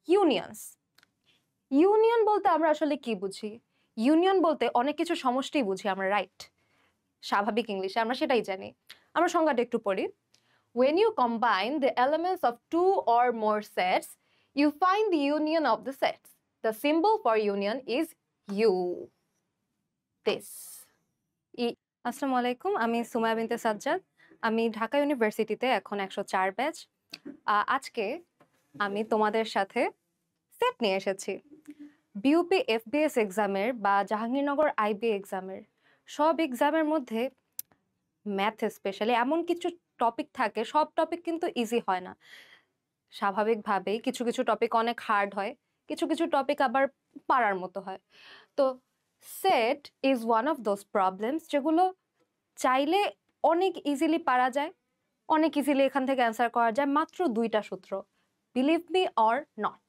Unions. Union বলতে আমরা আসলে কি বুঝি? ইউনিয়ন বলতে অনেক কিছু সমষ্টি বুঝি আমরা, রাইট? স্বাভাবিক ইংলিশে আমরা সেটাই জানি। আমরা সংজ্ঞাটা একটু পড়ি। When you combine the elements of two or more sets, you find the union of the sets. The symbol for union is U. This. আসসালামু আলাইকুম, আমি সুমাইয়া বিনতে সাজ্জাদ। আমি ঢাকা ইউনিভার্সিটিতে এখন 104 ব্যাচ। আজকে আমি তোমাদের সাথে সেট নিয়ে এসেছি। বিউপি এফবিএস এক্সামের বা জাহাঙ্গীরনগর আইবি এক্সামের সব এক্সামের মধ্যে ম্যাথ স্পেশালি এমন কিছু টপিক থাকে, সব টপিক কিন্তু ইজি হয় না। স্বাভাবিকভাবেই কিছু কিছু টপিক অনেক হার্ড হয়, কিছু কিছু টপিক আবার পারার মতো হয়। তো set is one of those problems যেগুলো চাইলে অনেক ইজিলি পারা যায়, অনেক ইজিলি এখান থেকে অ্যান্সার করা যায় মাত্র 2টা সূত্র। বিলিভ মি অর নট,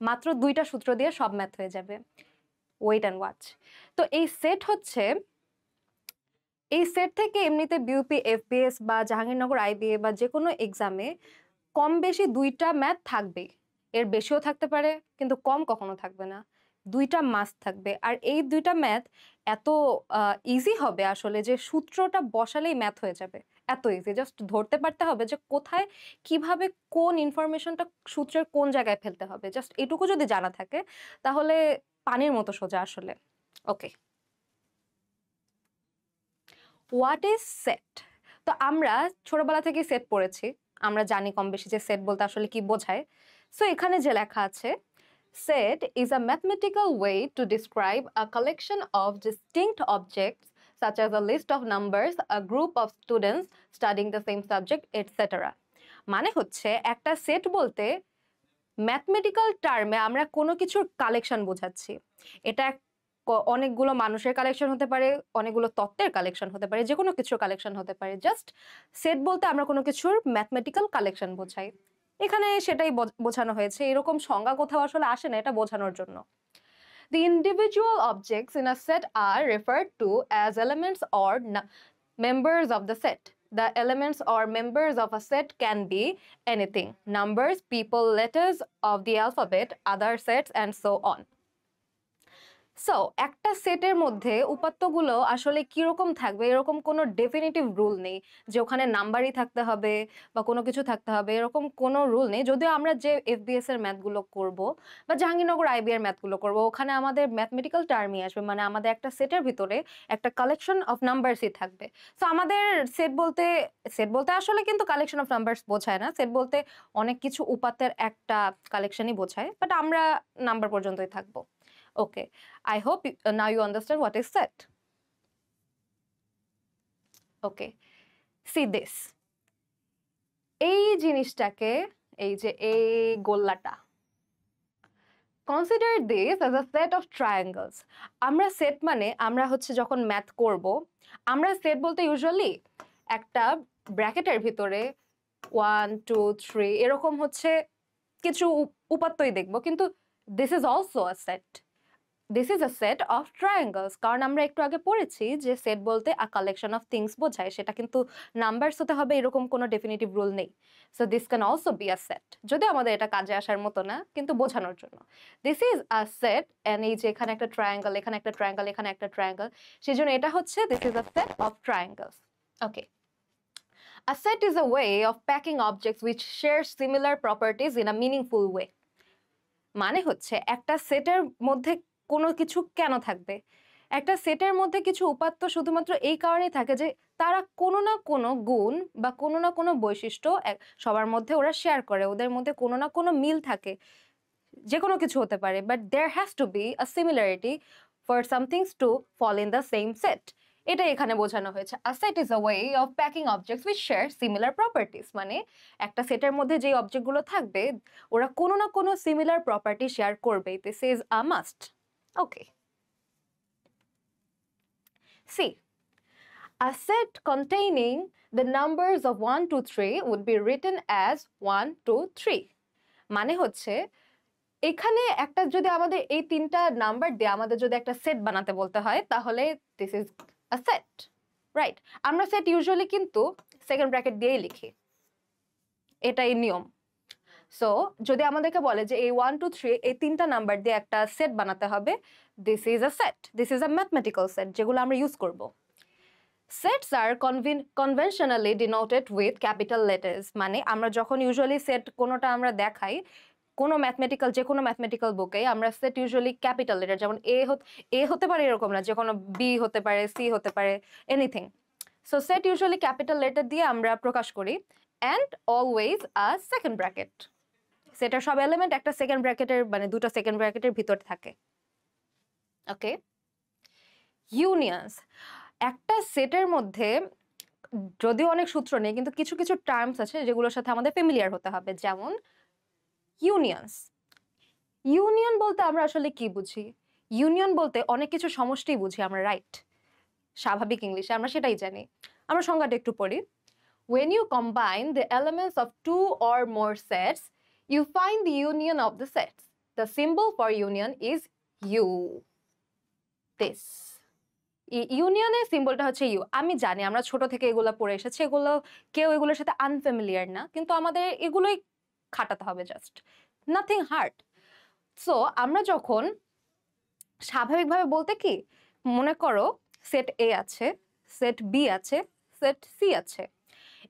মাত্র 2টা সূত্র দিয়ে সব ম্যাথ হয়ে যাবে। Wait and watch. তো এই সেট থেকে এমনিতে বিউপি এফবিএস বা জাহাঙ্গীরনগর আইবিএ বা যে কোনো এক্সামে কম বেশি 2টা ম্যাথ থাকবে। এর বেশিও থাকতে পারে, কিন্তু কম কখনো থাকবে না। 2টা মাস্ট থাকবে। আর এই 2টা ম্যাথ এত ইজি হবে আসলে যে সূত্রটা বসালেই ম্যাথ হয়ে যাবে। এত ইজি, জাস্ট ধরতে পারতে হবে যে কোথায় কিভাবে কোন ইনফরমেশনটা সূত্রের কোন জায়গায় ফেলতে হবে। জাস্ট এটুকু যদি জানা থাকে তাহলে পানির মতো সোজা আসলে। ওকে, হোয়াট ইজ সেট? তো আমরা ছোটবেলা থেকে সেট পড়েছি, আমরা জানি কম বেশি যে সেট বলতে আসলে কি বোঝায়। সো এখানে যে লেখা আছে, set is a mathematical way to describe a collection of distinct objects such as a list of numbers, a group of students studying the same subject, etc. মানে হচ্ছে একটা সেট বলতে ম্যাথমেটিক্যাল টার্মে আমরা কোনো কিছুর কালেকশন বোঝাচ্ছি। এটা অনেকগুলো মানুষের কালেকশন হতে পারে, অনেকগুলো তত্ত্বের কালেকশন হতে পারে, যে কোনো কিছুর কালেকশন হতে পারে। জাস্ট সেট বলতে আমরা কোনো কিছুর ম্যাথমেটিক্যাল কালেকশন বোঝাই। এখানে সেটাই বোঝানো হয়েছে, এরকম সংজ্ঞা কোথাও আসলে আসে না এটা বোঝানোর জন্য। The individual objects in a set are referred to as elements or members of the set. The elements or members of a set can be anything: numbers, people, letters of the alphabet, other sets, and so on. So একটা সেটের মধ্যে উপাত্তগুলো আসলে কিরকম থাকবে এরকম কোনো definitive rule নেই যে ওখানে নাম্বারই থাকতে হবে বা কোনো কিছু থাকতে হবে, এরকম কোনো রুল নেই। যদিও আমরা যে এফবিএস এর ম্যাথগুলো করব বা জাহাঙ্গীরনগর আইবি এর ম্যাথগুলো করব, ওখানে আমাদের ম্যাথমেটিক্যাল টার্মই আসবে, মানে আমাদের একটা সেটের ভিতরে একটা কালেকশন অফ নাম্বারসই থাকবে। সো আমাদের সেট বলতে আসলে কিন্তু কালেকশন অফ নাম্বারস বোঝায় না, সেট বলতে অনেক কিছু উপাত্তের একটা কালেকশনই বোঝায়, বাট আমরা নাম্বার পর্যন্তই থাকবো। Okay, I hope now you understand what is set. Okay, see this. এই জিনিসটাকে, এই যে এই গোল্লাটা, consider this as a set of triangles. আমরা সেট মানে আমরা হচ্ছে যখন ম্যাথ করব, আমরা সেট বলতে ইউজুয়ালি একটা ব্র্যাকেটের ভিতরে 1 2 3 এরকম হচ্ছে কিছু উপাত্তই দেখব, কিন্তু this is also a set. This is a set of triangles, কারণ আমরা একটু আগে পড়েছি যে সেট বলতে a collection of things বোঝায়, সেটা কিন্তু নাম্বারস হতে হবে এরকম কোনো ডেফিনিটিভ রুল নেই। So this can also be a set, যদিও আমাদের এটা কাজে আসার মতো না, কিন্তু বোঝানোর জন্য this is a set. And এই যে এখানে একটা ট্রায়াঙ্গেল, এখানে একটা ট্রায়াঙ্গেল, এখানে একটা ট্রায়াঙ্গেল, সেই জন্য এটা হচ্ছে this is a set of triangles. Okay, a set is a way of packing objects which share similar properties in a meaningful way. মানে হচ্ছে একটা সেটের মধ্যে কোনো কিছু কেন থাকবে, একটা সেটের মধ্যে কিছু উপাত্ত শুধুমাত্র এই কারণেই থাকে যে তারা কোনো না কোনো গুণ বা কোনো না কোনো বৈশিষ্ট্য সবার মধ্যে ওরা শেয়ার করে, ওদের মধ্যে কোনো না কোনো মিল থাকে, যে কোনো কিছু হতে পারে, but there has to be a similarity for some things to fall in the same set. এটা এখানে বোঝানো হয়েছে। A set is a way of packing objects which share similar properties, মানে একটা সেটের মধ্যে যে অবজেক্টগুলো থাকবে ওরা কোনো না কোনো সিমিলার প্রপার্টি শেয়ার করবে। This is a must. Okay, see a set containing the numbers of 1 2 3 would be written as 1 2 3। মানে হচ্ছে এখানে একটা যদি আমাদের এই 3টা নাম্বার দিয়ে আমাদের যদি একটা সেট বানাতে বলতে হয় তাহলে this is a set, right? আমরা সেট ইউজুয়ালি কিন্তু সেকেন্ড ব্র্যাকেট দিয়েই লিখি, এটাই নিয়ম। সো যদি আমাদেরকে বলে যে এই 1 2 3 এই তিনটা নাম্বার দিয়ে একটা সেট বানাতে হবে, this is a set, this is a mathematical set যেগুলো আমরা ইউজ করব। Sets are conventionally denoted with capital letters, মানে আমরা যখন ইউজুয়ালি সেট কোনোটা আমরা দেখাই কোনো ম্যাথমেটিক্যাল, যে কোনো ম্যাথমেটিক্যাল বুকে আমরা সেট ইউজুয়ালি ক্যাপিটাল লেটার, যেমন এ হতে পারে এরকম না, যে কোনো বি হতে পারে, সি হতে পারে, anything. So set usually capital letter দিয়ে আমরা প্রকাশ করি, and always a second bracket. সেটার সব এলিমেন্ট একটা সেকেন্ড ব্র্যাকেটের, মানে দুটো সেকেন্ড ব্র্যাকেটের ভিতরে থাকে। ওকে, ইউনিয়নস, একটা সেটের মধ্যে যদিও অনেক সূত্র নেই, কিন্তু কিছু কিছু টার্মস আছে যেগুলোর সাথে আমাদের ফ্যামিলিয়ার হতে হবে, যেমন ইউনিয়নস। ইউনিয়ন বলতে আমরা আসলে কি বুঝি? ইউনিয়ন বলতে অনেক কিছু সমষ্টি বুঝি আমরা, রাইট? স্বাভাবিক ইংলিশে আমরা সেটাই জানি। আমরা সংজ্ঞাটা একটু পড়ি। When you combine the elements of two or more sets, you find the union of the sets. The symbol for union is U. This. ইউনিয়নের সিম্বলটা হচ্ছে ইউ। আমি জানি আমরা ছোট থেকে এগুলো পড়ে এসেছি, এগুলো কেউ এগুলোর সাথে আনফ্যামিলিয়ার না, কিন্তু আমাদের এগুলোই খাটাতে হবে, জাস্ট নাথিং হার্ড। সো আমরা যখন স্বাভাবিকভাবে বলতে কি, মনে করো সেট এ আছে, সেট বি আছে, সেট সি আছে,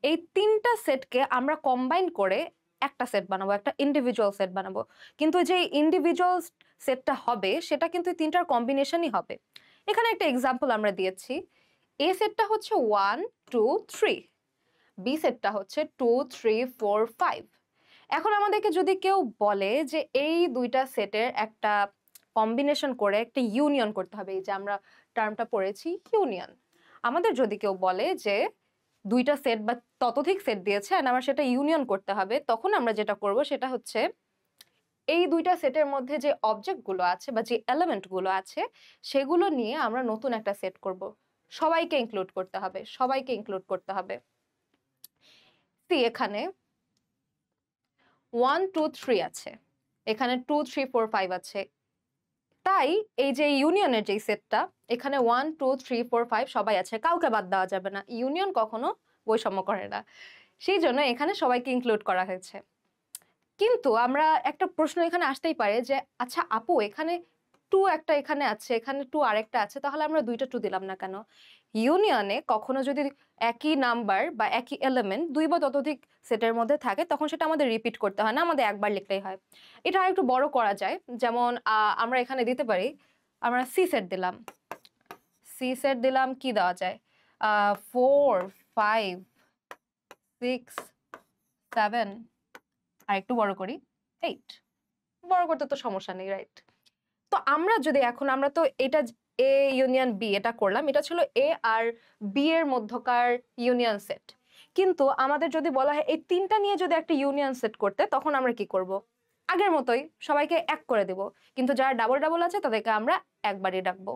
এই তিনটা সেটকে আমরা কম্বাইন করে একটা সেট বানাবো, একটা ইন্ডিভিজুয়াল সেট বানাবো। কিন্তু যে ইন্ডিভিজুয়াল সেটটা হবে সেটা কিন্তু তিনটার কম্বিনেশনই হবে। এখানে একটা এক্সাম্পল আমরা দিয়েছি। এ সেটটা হচ্ছে 1 2 3, বি সেটটা হচ্ছে 2 3 4 5। এখন আমাদেরকে যদি কেউ বলে যে এই দুইটা সেটের একটা কম্বিনেশন করে একটা ইউনিয়ন করতে হবে, এই যে আমরা টার্মটা পড়েছি ইউনিয়ন, আমাদের যদি কেউ বলে যে দুইটা সেট বা ততোধিক সেট দিয়েছে আর আমার সেটা ইউনিয়ন করতে হবে, তখন আমরা যেটা করব সেটা হচ্ছে এই দুইটা সেটের মধ্যে যে অবজেক্টগুলো আছে বা যে এলিমেন্টগুলো আছে সেগুলো নিয়ে আমরা নতুন একটা সেট করব। সবাইকে ইনক্লুড করতে হবে, সবাইকে ইনক্লুড করতে হবে। সি, এখানে 1 2 3 আছে, এখানে 2 3 4 5 আছে, তাই এই যে ইউনিয়নের যে সেটটা, এখানে 1 2 3 4 5 সবাই আছে, কাউকে বাদ দেওয়া যাবে না। ইউনিয়ন কখনো বৈষম্য করে না, সেই জন্য এখানে সবাইকে ইনক্লুড করা হয়েছে। কিন্তু আমরা একটা প্রশ্ন এখানে আসতেই পারে যে আচ্ছা আপু, এখানে 2 একটা এখানে আছে, এখানে 2 আরেকটা আছে, তাহলে আমরা দুইটা 2 দিলাম না কেন? ইউনিয়নে কখনো যদি একই নাম্বার বা একই এলিমেন্ট দুই বা ততোধিক সেটের মধ্যে থাকে, তখন সেটা আমাদের রিপিট করতে হয় না, আমাদের একবার লিখলেই হয়। এটা আরেকটু বড় করা যায়, যেমন আমরা এখানে দিতে পারি, আমরা সি সেট দিলাম, সি সেট দিলাম, কি দেওয়া যায়, 4 5 6 7, আর একটু বড় করি 8। বড় করতে তো সমস্যা নেই, রাইট? তো আমরা যদি এখন, আমরা তো এটা এ ইউনিয়ন বি এটা করলাম, এটা ছিল এ আর বি এর মধ্যকার ইউনিয়ন সেট, কিন্তু আমাদের যদি বলা হয় এই তিনটা নিয়ে যদি একটা ইউনিয়ন সেট করতে, তখন আমরা কি করব? আগের মতোই সবাইকে এক করে দেব, কিন্তু যারা ডাবল ডাবল আছে তাদেরকে আমরা একবারই ডাকবো,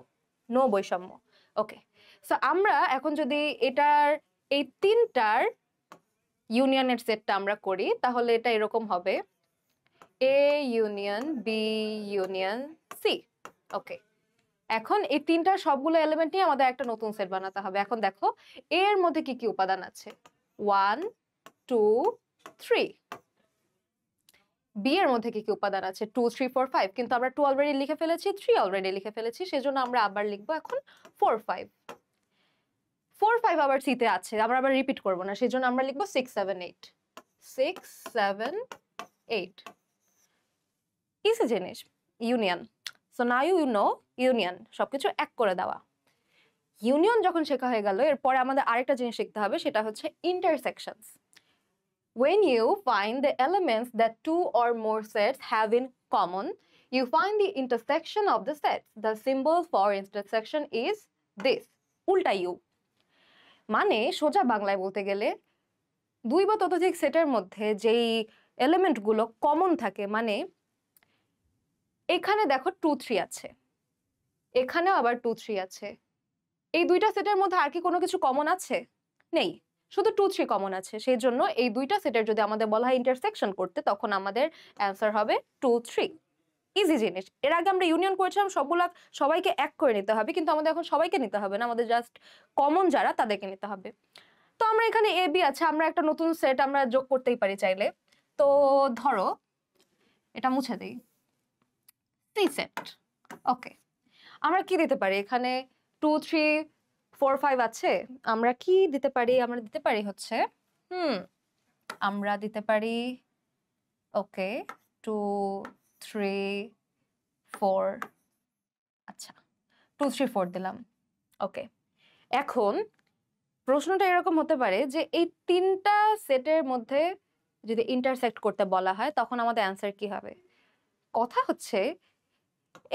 নো বৈষম্য। ওকে, সো আমরা এখন যদি এটার এই তিনটার ইউনিয়নের সেটটা আমরা করি, তাহলে এটা এরকম হবে A union B union C. Okay, এখন এই তিনটার সবগুলো এলিমেন্ট নিয়ে আমাদের একটা নতুন সেট বানাতে হবে। এখন দেখো এর মধ্যে কি কি উপাদান আছে, 1 2 3। বি এর মধ্যে কি কি উপাদান আছে, 2 3 4 5, কিন্তু আমরা 2 অলরেডি লিখে ফেলেছি, 3 অলরেডি লিখে ফেলেছি, সেজন্য আমরা আবার লিখবো এখন 4 5। 4 5 আবার সি তে আছে, আমরা আবার রিপিট করব না, সেজন্য আমরা লিখবো 6 7 8, 6 7 8। ইজি জিনিস, union. So now you know union, সবকিছু এক করে দেওয়া। ইউনিয়ন যখন শেখা হয়ে গেল, এরপরে আমাদের আরেকটা জিনিস শিখতে হবে, সেটা হচ্ছে ইন্টারসেকশনস। When you find the elements that two or more sets have in common, you find the intersection of the sets. The symbol for intersection is this, উল্টা ইউ। মানে সোজা বাংলায় বলতে গেলে, দুই বা ততোধিক সেটের মধ্যে যেই এলিমেন্টগুলো কমন থাকে, মানে এখানে দেখো 2 3 আছে, এখানেও আবার 2 3 আছে, এই দুইটা সেটের মধ্যে আর কি কোনো কিছু কমন আছে? নেই, শুধু 2 3 কমন আছে। সেই জন্য এই দুইটা সেটের যদি আমাদের বলা হয় ইন্টারসেকশন করতে, তখন আমাদের অ্যান্সার হবে 2 3। ইজি জিনিস। এর আগে আমরা ইউনিয়ন করেছিলাম, সবগুলা সবাইকে এক করে নিতে হবে, কিন্তু আমাদের এখন সবাইকে নিতে হবে না, আমাদের জাস্ট কমন যারা তাদেরকে নিতে হবে। তো আমরা এখানে এ বি আছে, আমরা একটা নতুন সেট আমরা যোগ করতেই পারি চাইলে। তো ধরো এটা মুছে দিই, সি সেট। ওকে, আমরা কি দিতে পারি এখানে? 2 3 4 5 আছে, আমরা কি দিতে পারি? আমরা দিতে পারি হচ্ছে আমরা দিতে পারি ওকে 2 3 4, আচ্ছা 2 3 4 দিলাম। ওকে, এখন প্রশ্নটা এরকম হতে পারে যে এই তিনটা সেটের মধ্যে যদি ইন্টারসেক্ট করতে বলা হয় তখন আমাদের অ্যান্সার কি হবে? কথা হচ্ছে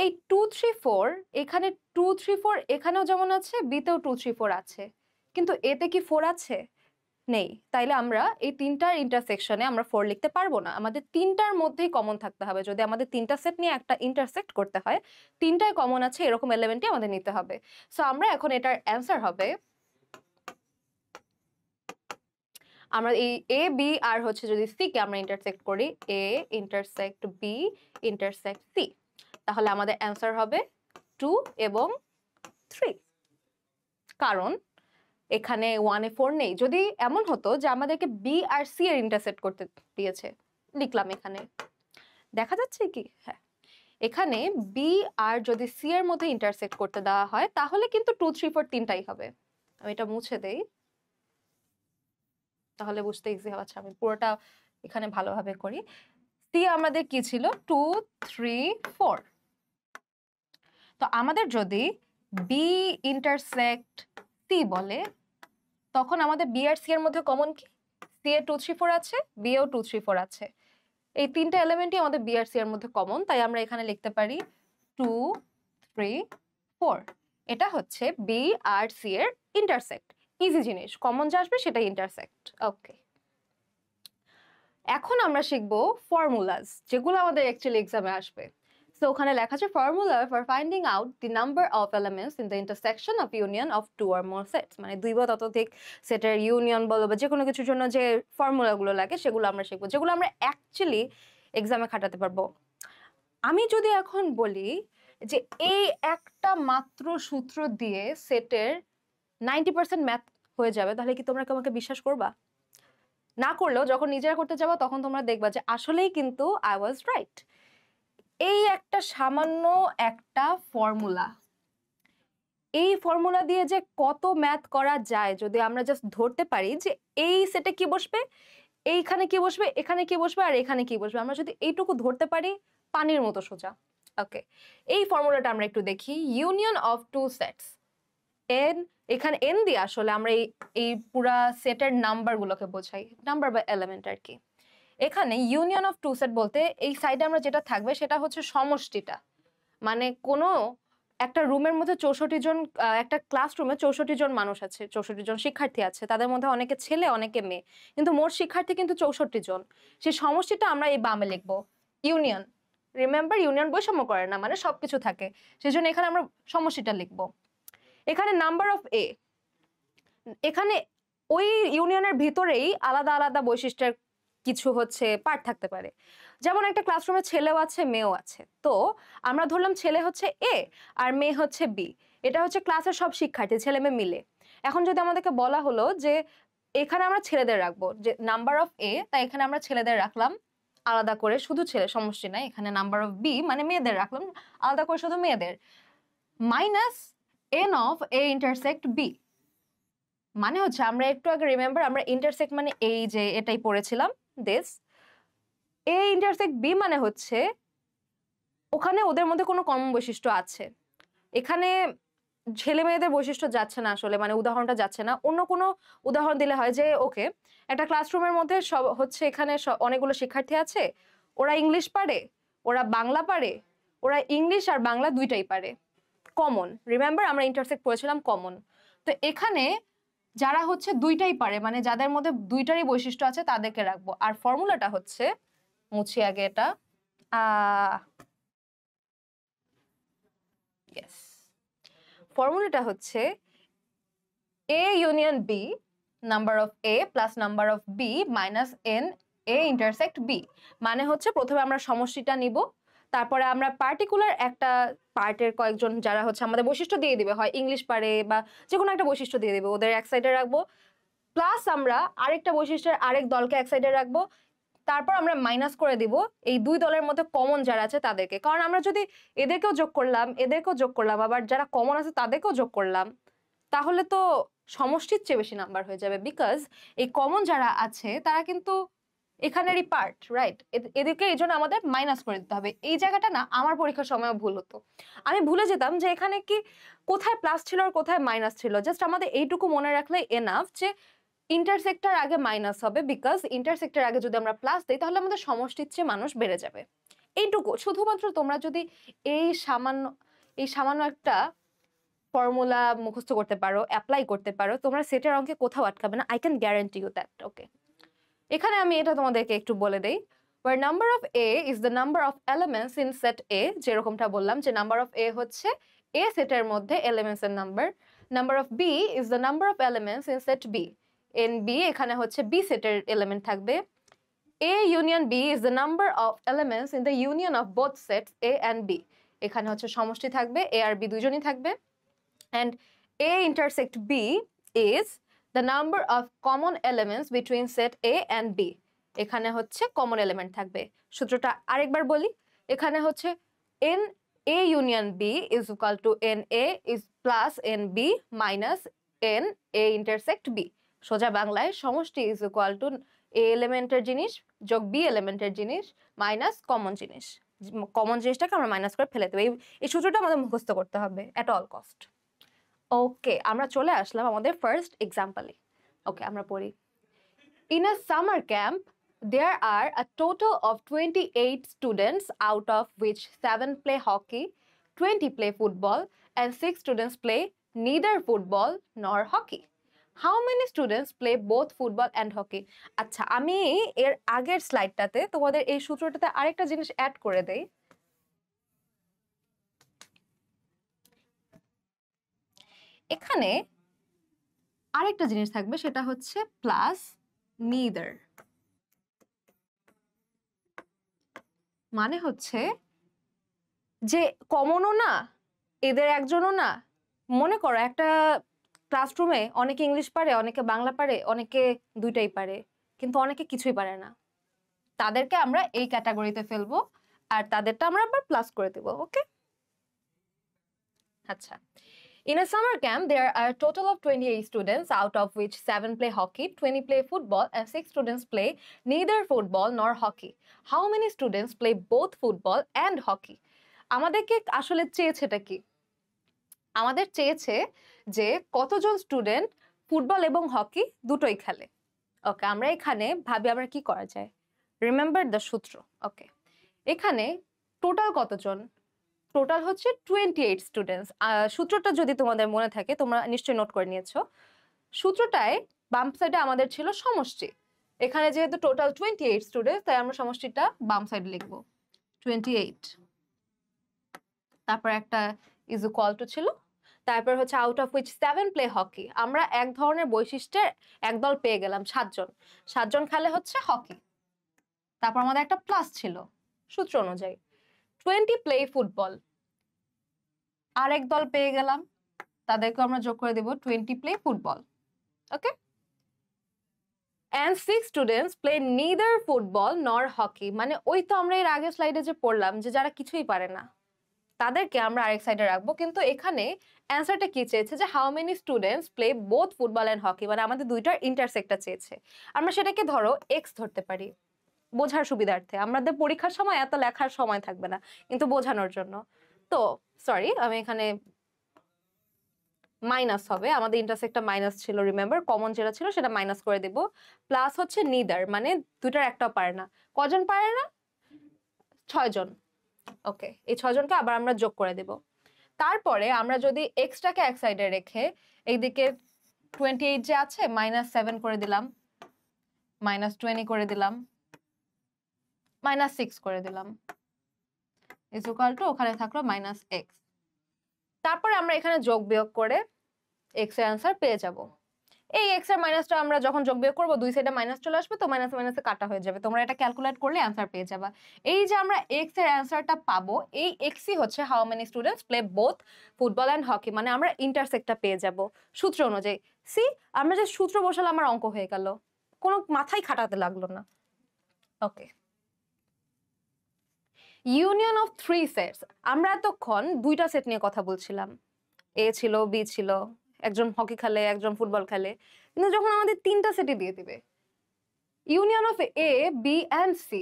এই 2 3 4, এখানে 2 3 4 এখানেও যেমন আছে, বিতেও 2 3 4 আছে, কিন্তু এতে কি 4 আছে? নেই। তাইলে আমরা এই তিনটার ইন্টারসেকশনে আমরা 4 লিখতে পারবো না। আমাদের তিনটার মধ্যেই কমন থাকতে হবে। যদি আমাদের তিনটা সেট নিয়ে একটা ইন্টারসেক্ট করতে হয়, তিনটায় কমন আছে এরকম এলিমেন্টই আমাদের নিতে হবে। সো আমরা এখন এটার অ্যান্সার হবে, আমরা এই এ বি আর হচ্ছে যদি সি কে আমরা ইন্টারসেক্ট করি, এ ইন্টারসেক্ট বি ইন্টারসেক্ট সি, তাহলে আমাদের অ্যান্সার হবে 2 এবং 3। কারণ এখানে 1 এ 4 নেই। যদি এমন হতো যে আমাদেরকে বি আর সি এর ইন্টারসেক্ট করতে দিয়েছে, লিখলাম এখানে, দেখা যাচ্ছে কি? হ্যাঁ, এখানে বি আর যদি সি এর মধ্যে ইন্টারসেক্ট করতে দেওয়া হয় তাহলে কিন্তু 2 3 4 তিনটাই হবে। আমি এটা মুছে দেই, তাহলে বুঝতে ইজি হবে। আচ্ছা, আমি পুরোটা এখানে ভালোভাবে করি। সি আমাদের কি ছিল? 2 3 4। তো আমাদের যদি বি ইন্টারসেক্ট সি বলে, তখন আমাদের বি আর সি এর মধ্যে কমন কি? সি এ 2 3 4 আছে, বি এও 2 3 4 আছে। এই তিনটা এলিমেন্টই আমাদের বি আর সি এর মধ্যে কমন, তাই আমরা এখানে লিখতে পারি 2 3 4। এটা হচ্ছে বি আর সি এর ইন্টারসেক্ট। ইজি জিনিস, কমন যা আসবে সেটাই ইন্টারসেক্ট। ওকে, এখন আমরা শিখবো ফর্মুলাস, যেগুলো আমাদের অ্যাকচুয়ালি এক্সামে আসবে। সো ওখানে লেখা আছে formula for finding out the number of elements in the intersection of union of 2 or more sets. মানে দুই বা ততোধিক সেটের ইউনিয়ন বলো বা যে কোনো কিছুর জন্য যে ফর্মুলাগুলো লাগে সেগুলো আমরা শিখবো, যেগুলো আমরা অ্যাকচুয়ালি এক্সামে খাটাতে পারবো। আমি যদি এখন বলি যে এই একটা মাত্র সূত্র দিয়ে সেটের 90% ম্যাথ হয়ে যাবে, তাহলে কি তোমরা আমাকে বিশ্বাস করবা? না করলেও যখন নিজেরা করতে যাবো তখন তোমরা দেখবা যে আসলেই কিন্তু আই ওয়াজ রাইট। এই একটা সামান্য একটা ফর্মুলা, এই ফর্মুলা দিয়ে যে কত ম্যাথ করা যায় যদি আমরা জাস্ট ধরতে পারি যে এই সেটে কি বসবে, এইখানে কি বসবে, এখানে কি বসবে আর এখানে কি বসবে, আমরা যদি এইটুকু ধরতে পারি, পানির মতো সোজা। ওকে, এই ফর্মুলাটা আমরা একটু দেখি। Union of two sets, n, এখানে এন দিয়ে আসলে আমরা এই পুরা সেটের নাম্বারগুলোকে বোঝাই, নাম্বার বা এলিমেন্ট আর কি। এখানে ইউনিয়ন অফ টু সেট বলতে এই সাইডে আমরা যেটা থাকবে সেটা হচ্ছে সমষ্টিটা। মানে কোনো একটা রুমের মধ্যে 64 জন, একটা ক্লাসরুমে 64 জন মানুষ আছে, 64 জন শিক্ষার্থী আছে, তাদের মধ্যে অনেকে ছেলে অনেকে মেয়ে, কিন্তু মোট শিক্ষার্থী কিন্তু 64 জন। সেই সমষ্টিটা আমরা এই বামে লিখবো ইউনিয়ন। রিমেম্বার, ইউনিয়ন বৈষম্য করে না, মানে সবকিছু থাকে, সেজন্য এখানে আমরা সমষ্টিটা লিখবো। এখানে নাম্বার অফ এ, এখানে ওই ইউনিয়নের ভিতরেই আলাদা আলাদা বৈশিষ্ট্যের কিছু হচ্ছে পার্ট থাকতে পারে। যেমন একটা ক্লাসরুমে ছেলেও আছে মেয়েও আছে, তো আমরা ধরলাম ছেলে হচ্ছে এ আর মেয়ে হচ্ছে বি, এটা হচ্ছে ক্লাসের সব শিক্ষার্থী ছেলে মেয়ে মিলে। এখন যদি আমাদেরকে বলা হলো যে এখানে আমরা ছেলেদের রাখবো, যে নাম্বার অফ এ, তাই এখানে আমরা ছেলেদের রাখলাম আলাদা করে, শুধু ছেলে, সমষ্টি নাই। এখানে নাম্বার অফ বি মানে মেয়েদের রাখলাম আলাদা করে, শুধু মেয়েদের, minus n of A intersect B. মানে হচ্ছে আমরা একটু আগে রিমেম্বার আমরা ইন্টারসেক্ট মানে এই যে এটাই পড়েছিলাম, দিস। এ ইন্টারসেক্ট বি মানে হচ্ছে ওখানে ওদের মধ্যে কোনো কমন বৈশিষ্ট্য আছে। এখানে ছেলে মেয়েদের বৈশিষ্ট্য যাচ্ছে না আসলে, মানে উদাহরণটা যাচ্ছে না। অন্য কোনো উদাহরণ দিলে হয় যে ওকে, একটা ক্লাসরুমের মধ্যে সব হচ্ছে, এখানে অনেকগুলো শিক্ষার্থী আছে, ওরা ইংলিশ পারে, ওরা বাংলা পারে, ওরা ইংলিশ আর বাংলা দুইটাই পারে, কমন। রিমেম্বার আমরা ইন্টারসেক্ট পড়েছিলাম কমন। তো এখানে যারা হচ্ছে দুইটাই পারে, মানে যাদের মধ্যে দুইটারই বৈশিষ্ট্য আছে তাদেরকে রাখবো। আর ফর্মুলাটা হচ্ছে, মুছি আগে এটা, ইয়েস, ফর্মুলাটা হচ্ছে A union B, number of A plus number of B minus n A intersect B. মানে হচ্ছে প্রথমে আমরা সমষ্টিটা নিব, তারপরে আমরা পার্টিকুলার একটা পার্টের কয়েকজন যারা হচ্ছে আমাদের বৈশিষ্ট্য দিয়ে দিবে, হয় ইংলিশ পারে বা যে কোনো একটা বৈশিষ্ট্য দিয়ে দিবে, ওদের এক সাইডে রাখবো, প্লাস আমরা আরেকটা বৈশিষ্ট্যের আরেক দলকে এক সাইডে রাখবো, তারপর আমরা মাইনাস করে দিব এই দুই দলের মধ্যে কমন যারা আছে তাদেরকে, কারণ আমরা যদি এদেরকেও যোগ করলাম এদেরকেও যোগ করলাম আবার যারা কমন আছে তাদেরকেও যোগ করলাম, তাহলে তো সমষ্টির চেয়ে বেশি নাম্বার হয়ে যাবে, বিকজ এই কমন যারা আছে তারা কিন্তু এখানেরই পার্ট, রাইট? এদেরকে এই জন্য আমাদের মাইনাস করে দিতে হবে। এই জায়গাটা না আমার পরীক্ষার সময় ভুল হতো, আমি ভুলে যেতাম যে এখানে কি কোথায় প্লাস ছিল আর কোথায় মাইনাস ছিল। জাস্ট আমাদের এইটুকু মনে রাখলে এনাফ যে ইন্টারসেক্টর আগে মাইনাস হবে, বিকজ ইন্টারসেক্টর আগে যদি আমরা প্লাস দিই তাহলে আমাদের সমষ্টির চেয়ে মানুষ বেড়ে যাবে। এইটুকু শুধুমাত্র তোমরা যদি এই সামান্য একটা ফর্মুলা মুখস্থ করতে পারো, অ্যাপ্লাই করতে পারো, তোমরা সেটের অঙ্কে কোথাও আটকাবে না, I can guarantee you that. Okay, এখানে আমি এটা তোমাদেরকে একটু বলে দেই, where number of a is the number of elements in set a, যেরকমটা বললাম যে number of a হচ্ছে a সেটের মধ্যে elements এর number of b is the number of elements in set b, in b এখানে হচ্ছে b সেটের এলিমেন্ট থাকবে, a union b is the number of elements in the union of both sets a and b, এখানে হচ্ছে সমষ্টি থাকবে, a R b দুইজনই থাকবে, and a intersect b is the number of common elements between set a and b, এখানে হচ্ছে common element থাকবে। সূত্রটা আরেকবার বলি, এখানে হচ্ছে n a union b is equal to n a is plus n b minus n a intersect b, সোজা বাংলায় সমষ্টি is equal to a এলিমেন্টের জিনিস যোগ b এলিমেন্টের জিনিস মাইনাস কমন জিনিস, কমন জিনিসটাকে আমরা মাইনাস করে ফেলে দেবো। এই সূত্রটা আমাদের মুখস্থ করতে হবে এট অল কস্ট। ওকে, আমরা চলে আসলাম আমাদের ফার্স্ট এক্সাম্পলে। ওকে, আমরা পড়ি। In a summer camp, there are a total of 28 students, out of which 7 play hockey, 20 play football, and 6 students play neither football nor hockey. How many students play both football and hockey? আচ্ছা, আমি এর আগের স্লাইডটাতে তোমাদের এই সূত্রটাতে আরেকটা জিনিস add করে দেই। এখানে আরেকটা জিনিস থাকবে, সেটা হচ্ছে প্লাস নিদার, মানে হচ্ছে যে কমনও না এদের একজনও না। মনে করো একটা ক্লাসরুমে অনেকে ইংলিশ পারে, অনেকে বাংলা পারে, অনেকে দুইটাই পারে, কিন্তু অনেকে কিছুই পারে না, তাদেরকে আমরা এই ক্যাটাগরিতে ফেলবো আর তাদেরটা আমরা আবার প্লাস করে দেব। ওকে, আচ্ছা। In a summer camp, there are a total of 28 students, out of which 7 play hockey, 20 play football, and 6 students play neither football nor hockey. How many students play both football and hockey? আমাদেরকে আসলে চেয়েছেটা কি? আমাদের চেয়েছে যে কতজন student football এবং hockey দুটোই খেলে। ওকে, আমরা এখানে ভাবি আমরা কি করা যায়। রিমেম্বার দ্য সূত্র। ওকে, এখানে টোটাল কতজন? টোটাল হচ্ছে 28 স্টুডেন্টস। সূত্রটা যদি তোমাদের মনে থাকে, তোমরা নিশ্চয়ই নোট করে নিয়েছো। সূত্রটায় বাম সাইডে আমাদের ছিল সমষ্টি, এখানে যেহেতু টোটাল 28 স্টুডেন্টস তাই আমরা সমষ্টিটা বাম সাইডে লিখবো 28, তারপর একটা ইজ ইকুয়াল টু ছিল, তারপর হচ্ছে out of which 7 play hockey, আমরা এক ধরনের বৈশিষ্ট্যের একদল পেয়ে গেলাম, 7জন খেলে হচ্ছে হকি। তারপর আমাদের একটা প্লাস ছিল সূত্র অনুযায়ী, 20 প্লে ফুটবল, আর এক দল পেয়ে গেলাম, তাদেরকে আমরা যোগ করে দেব 20 play football. Okay, and 6 students play neither football nor hockey, মানে ওই তো আমরা এর আগের স্লাইডে যে পড়লাম যে যারা কিছুই পারে না তাদেরকে আমরা আরেক সাইডে রাখবো, কিন্তু এখানে অ্যান্সারটা কি চেয়েছে যে how many students play both football and hockey, মানে আমাদের দুইটার ইন্টারসেক্টটা চেয়েছে। আমরা সেটাকে ধরো এক্স ধরতে পারি বোঝার সুবিধার্থে, আমাদের পরীক্ষার সময় এত লেখার সময় থাকবে না, কিন্তু বোঝানোর জন্য। তো সরি, আমি এখানে মাইনাস হবে, আমাদের ইন্টারসেক্টটা মাইনাস ছিল, রিমেম্বার কমন যেটা ছিল সেটা মাইনাস করে দেব, প্লাস হচ্ছে নিদার, মানে দুইটার একটাও পারে না। কজন পারে না? 6 জন। ওকে, এই 6 জনকে আবার আমরা যোগ করে দেব। তারপরে আমরা যদি এক্সটাকে এক সাইডে রেখে এইদিকে 28 যে আছে -7 করে দিলাম, -20 করে দিলাম, -6 করে দিলাম, ইজ ইকুয়াল টু ওখানে থাকলো -x। তারপরে আমরা এখানে যোগ বিয়োগ করে x এর অ্যান্সার পেয়ে যাব। এই x এর মাইনাসটা আমরা যখন যোগ বিয়োগ করব দুই সাইডে মাইনাস চলে আসবে, তো মাইনাস মাইনাসে কাটা হয়ে যাবে, তোমরা এটা ক্যালকুলেট করলে অ্যান্সার পেয়ে যাবা। এই যে আমরা x এর অ্যান্সারটা পাবো, এই xই হচ্ছে how many students play both football and hockey, মানে আমরা ইন্টারসেক্টটা পেয়ে যাব সূত্র অনুযায়ী। সি, আমরা যে সূত্র বসালে আমার অঙ্ক হয়ে গেল, কোনো মাথায় খাটাতে লাগলো না। ওকে, ইউনিয়ন অফ থ্রি সেটস। আমরা এতক্ষণ দুইটা সেট নিয়ে কথা বলছিলাম, এ ছিল, বি ছিল, একজন হকি খেলে, একজন ফুটবল খেলে, কিন্তু যখন আমাদের তিনটা সেটই দিয়ে দিবে union of A, B and C,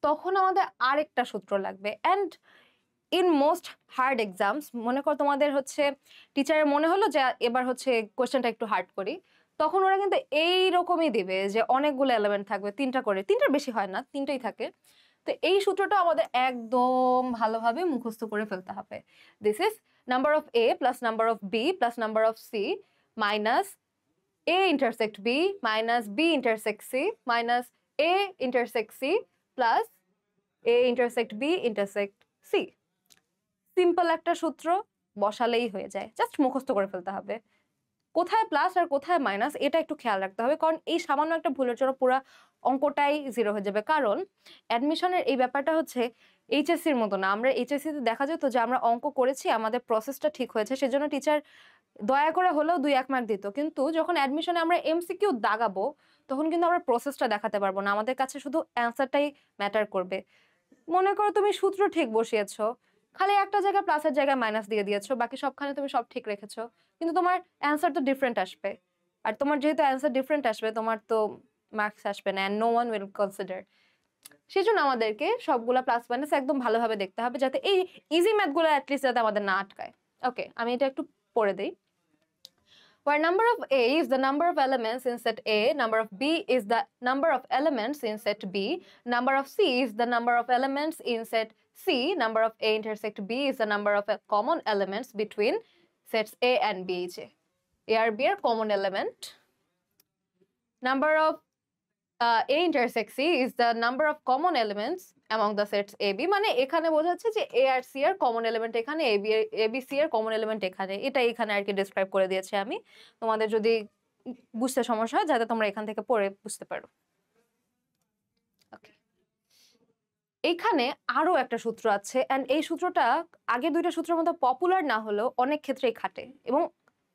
তখন আমাদের আরেকটা সূত্র লাগবে। And in most hard exams, মনে করো তোমাদের হচ্ছে টিচারের মনে হলো যে এবার হচ্ছে কোয়েশ্চেনটা একটু হার্ড করি, তখন ওরা কিন্তু এইরকমই দিবে যে অনেকগুলো এলিমেন্ট থাকবে, তিনটা করে, তিনটার বেশি হয় না, তিনটাই থাকে। তো এই সূত্রটা আমাদের একদম ভালোভাবে মুখস্থ করে ফেলতে হবে। This is number of A plus number of B plus number of C minus A intersect B minus B intersect C minus A intersect C plus A intersect B intersect C. Simple একটা সূত্র, বসালেই হয়ে যায়, just মুখস্থ করে ফেলতে হবে। কোথায় plus আর কোথায় মাইনাস এটা একটু খেয়াল রাখতে হবে, কারণ এই সামান্য একটা ভুলের জন্য পুরো অঙ্কটাই জিরো হয়ে যাবে। কারণ অ্যাডমিশনের এই ব্যাপারটা হচ্ছে এইচএসসির মতো না। আমরা এইচএসসিতে দেখা যেত যে আমরা অঙ্ক করেছি, আমাদের প্রসেসটা ঠিক হয়েছে, সেজন্য টিচার দয়া করে হলেও 2-1 মার্ক দিত। কিন্তু যখন অ্যাডমিশনে আমরা এমসিকিউ দাগাবো, তখন কিন্তু আমরা প্রসেসটা দেখাতে পারবো না, আমাদের কাছে শুধু অ্যান্সারটাই ম্যাটার করবে। মনে করো তুমি সূত্র ঠিক বসিয়েছো, খালি একটা জায়গায় প্লাসের জায়গায় মাইনাস দিয়ে দিয়েছো, বাকি সবখানে তুমি সব ঠিক রেখেছো, কিন্তু তোমার অ্যান্সার তো ডিফারেন্ট আসবে। আর তোমার যেহেতু অ্যান্সার ডিফারেন্ট আসবে, তোমার তো মার্কস আসবে না, নো ওয়ান উইল কনসিডার। সেই জন্য আমাদেরকে সবগুলা প্লাস মাইনাস একদম ভালোভাবে দেখতে হবে, যাতে এই ইজি ম্যাথগুলো অ্যাটলিস্ট যাতে আমাদের না আটকায়। ওকে, আমি এটা একটু পড়ে দিই। Where number of A is the number of elements in set A, number of B is the number of elements in set B, number of C is the number of elements in set C, number of A intersect B is the number of common elements between sets A and B. A R B are common element. Number of A intersect C is the number of common elements among the sets A, B, মানে এখানে বোঝাচ্ছে যে A R C এর common element এখানে, A B C এর common element এখানে, এটা এখানে আর কি ডেসক্রাইব করে দিয়েছি আমি। তোমাদের যদি বুঝতে সমস্যা হয়, যাতে তোমরা এখান থেকে পড়ে বুঝতে পারো। ওকে, এখানে আরো একটা সূত্র আছে, এন্ড এই সূত্রটা আগে দুইটা সূত্রের মতো পপুলার না হলেও অনেক ক্ষেত্রেই খাটে, এবং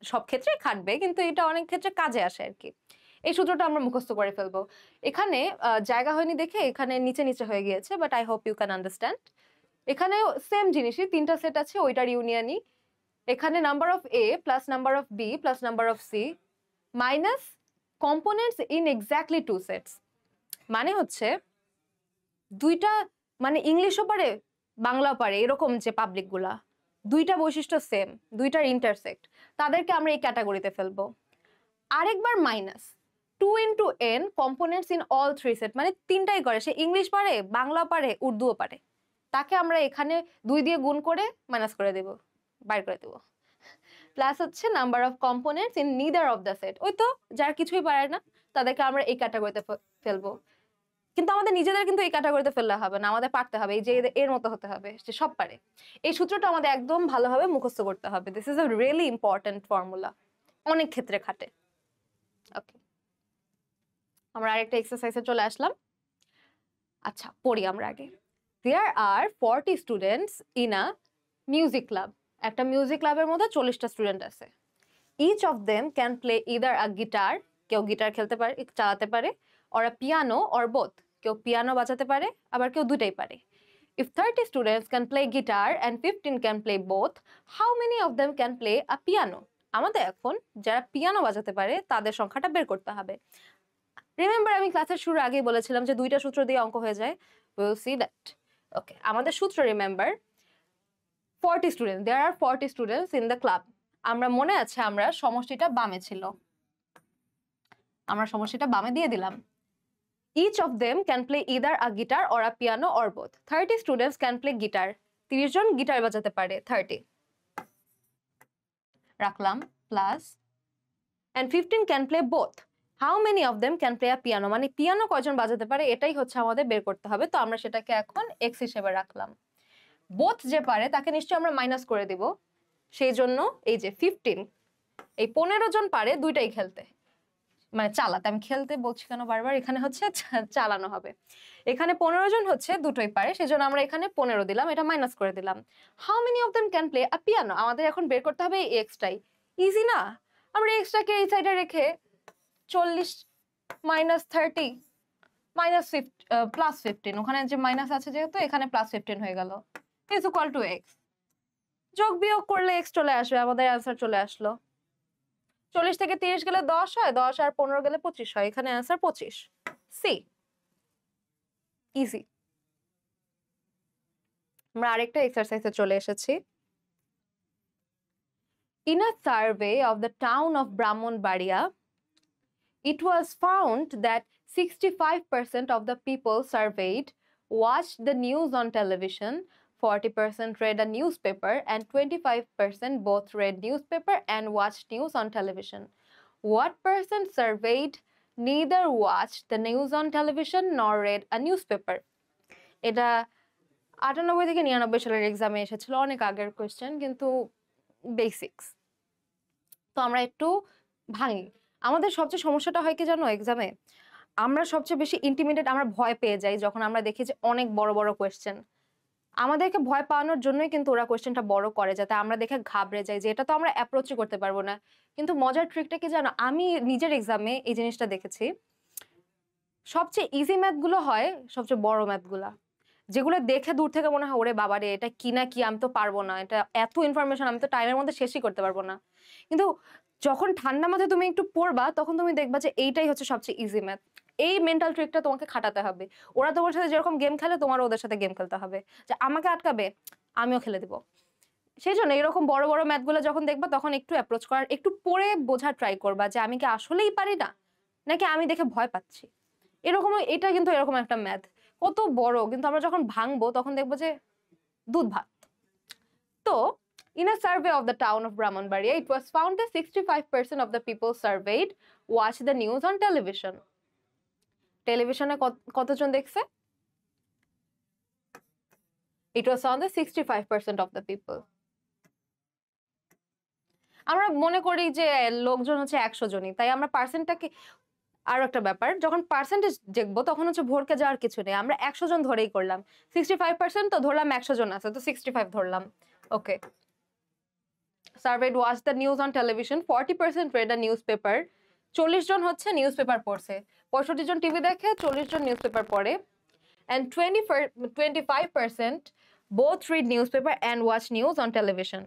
সব ক্ষেত্রেই খাটবে, কিন্তু এটা অনেক ক্ষেত্রে কাজে আসে আর কি। এই সূত্রটা আমরা মুখস্থ করে ফেলবো। এখানে জায়গা হয়নি দেখে এখানে নিচে নিচে হয়ে গিয়েছে, but I hope you can understand. এখানে সেম জিনিসই, তিনটা সেট আছে, ওইটার ইউনিয়নই। এখানে number of A plus number of B plus number of C minus components in exactly two sets. মানে হচ্ছে দুইটা, মানে ইংলিশও পারে বাংলাও পারে এরকম যে পাবলিক গুলা, দুইটা বৈশিষ্ট্য সেম, দুইটার ইন্টারসেক্ট, তাদেরকে আমরা এই ক্যাটাগরিতে ফেলবো। আরেকবার minus 2 into n components in all three set, মানে তিনটাই করে, সে ইংলিশ পারে, বাংলা পারে, উর্দুও পারে, তাকে আমরা এখানে 2 দিয়ে গুণ করে মাইনাস করে দেব, বাইর করে দেব। প্লাস হচ্ছে number of components in neither of the set, ওই তো যারা কিছুই পারে না, তাদেরকে আমরা এই ক্যাটাগরিতে ফেলবো। কিন্তু আমাদের নিজেদের কিন্তু এই ক্যাটাগরিতে ফেললে হবে না, আমাদের পারতে হবে, এই যে এর মতো হতে হবে যে সব পারে। এই সূত্রটা আমাদের একদম ভালোভাবে মুখস্থ করতে হবে। This is a really important formula, অনেক ক্ষেত্রে খাটে। ওকে, আমরা আরেকটা এক্সারসাইজে চলে আসলাম। আচ্ছা, পড়ি আমরা আগে। There are 40 students in a music club. একটা মিউজিক ক্লাবের মধ্যে 40টা স্টুডেন্ট আছে। Each of them can play either a guitar, কেউ গিটার খেলতে পারে, চালাতে পারে, or a piano or both, কেউ পিয়ানো বাজাতে পারে, আবার কেউ দুটাই পারে। If 30 students can play guitar and 15 can play both, how many of them can play a piano? আমাদের এখন যারা পিয়ানো বাজাতে পারে তাদের সংখ্যাটা বের করতে হবে। রিমেম্বার, আমি ক্লাসের শুরু আগেই বলেছিলাম যে দুইটা সূত্র দিয়ে অঙ্ক হয়ে যায়। Will see that. ওকে, আমাদের সূত্র remember, 40 student, there are 40 students in the club. আমরা মনে আছে আমরা সমষ্টিটা বামে ছিল, আমরা সমষ্টিটা বামে দিয়ে দিলাম। Each of them can play either a guitar or a piano or both. 30 students can play guitar. 30 জন গিটার বাজাতে পারে, 30 রাখলাম plus, and 15 can play both. How many of them can play a piano? মানে piano কয়জন বাজাতে পারে, এটাই হচ্ছে আমাদের বের করতে হবে। তো আমরা সেটাকে এখন x হিসেবে রাখলাম। বোথ যে পারে তাকে নিশ্চয়ই আমরা মাইনাস করে দিব, সেই জন্য এই যে 15, এই 15 জন পারে দুইটাই খেলতে, মানে চালাতে, আমি খেলতে বলছি কেন বারবার, এখানে হচ্ছে চালানো হবে। এখানে 15 জন হচ্ছে দুটোই পারে, সেজন্য আমরা এখানে 15 দিলাম, এটা মাইনাস করে দিলাম। How many of them can play a piano, আমাদের এখন বের করতে হবে এই এক্সটাই। ইজি না? আমরা এক্সটাকে এই সাইডে রেখে 40 - 30 +15, ওখানে যে মাইনাস আছে যেহেতু এখানে +15 হয়ে গেল, ইজ ইকুয়াল টু x। যোগ বিয়োগ করলে x চলে আসবে, আমাদের অ্যান্সার চলে আসলো। 40 থেকে 30 গেলে 10 হয়, 10 আর 15 গেলে 25 হয়, এখানে অ্যান্সার 25। C, easy. আমরা আরেকটা এক্সারসাইজে চলে এসেছি। In a survey of the town of Brahmanbaria, it was found that 65% of the people surveyed watched the news on television, 40% read a newspaper, and 25% both read newspaper and watched news on television. What percent surveyed neither watched the news on television nor read a newspaper? এটা 98 থেকে 99 সালের এক্সামে এসেছিল, অনেক আগের question, কিন্তু basics. তো আমরা একটু ভাঙি। আমাদের সবচেয়ে সমস্যাটা হয় কি জানো এক্সামে, আমরা সবচেয়ে বেশি ইন্টিমিডেট, আমরা ভয় পেয়ে যাই যখন আমরা দেখি যে অনেক বড় বড় কোয়েশ্চেন। আমাদেরকে ভয় পাওয়ানোর জন্যই কিন্তু ওরা কোয়েশ্চেনটা বড় করে, যাতে আমরা দেখে ঘাবড়ে যাই যে এটা তো আমরা অ্যাপ্রোচই করতে পারবো না। কিন্তু মজার ট্রিকটা কি জানো, আমি নিজের এক্সামে এই জিনিসটা দেখেছি, সবচেয়ে ইজি ম্যাথগুলো হয় সবচেয়ে বড় ম্যাথগুলা, যেগুলো দেখে দূর থেকে মনে হয় ওরে বাবারে এটা কি না কি, আমি তো পারবো না, এটা এত ইনফরমেশন আমি তো টাইমের মধ্যে শেষই করতে পারবো না। কিন্তু যখন ঠান্ডা মাথায় তুমি একটু পড়বা তখন তুমি দেখবা যে এইটাই হচ্ছে সবচেয়ে ইজি ম্যাথ। এই মেন্টাল ট্রিকটা তোমাকে খাটাতে হবে। ওরা তোমার সাথে যেরকম গেম খেলে তোমার ওদের সাথে গেম খেলতে হবে, যে আমাকে আটকাবে আমিও খেলে দিব। সেই জন্য এরকম বড় বড় ম্যাথগুলো যখন দেখবা তখন একটু অ্যাপ্রোচ করার, একটু পড়ে বোঝার ট্রাই করবা যে আমি কি আসলেই পারি না, নাকি আমি দেখে ভয় পাচ্ছি। এরকম, এটা কিন্তু এরকম একটা ম্যাথ কত বড়, কিন্তু আমরা যখন ভাঙবো তখন দেখবো যে দুধ ভাত। তো in a survey of the town of Brahmanbaria, it was found that 65% of the people surveyed watch the news on television. টেলিভিশনে কতজন দেখছে? It was found that 65% of the people. আমরা মনে করি যে লোকজন হচ্ছে 100 জনই, তাই আমরা পার্সেন্টটাকে, আরো একটা ব্যাপার, যখন পার্সেন্টেজ দেখবো তখন হচ্ছে ভরকে যাওয়ার কিছু নেই, আমরা 100 জন ধরেই করলাম। 65% তো ধরলাম 100 জন আছে, তো 65 ধরলাম। ওকে, surveyed watched the news on television, 40% read a newspaper, 40 জন হচ্ছে নিউজ পেপার পড়ছে, 65 জন টিভি দেখে, 40 জন নিউজপেপার পড়ে, and 25% both read newspaper and watch news on television.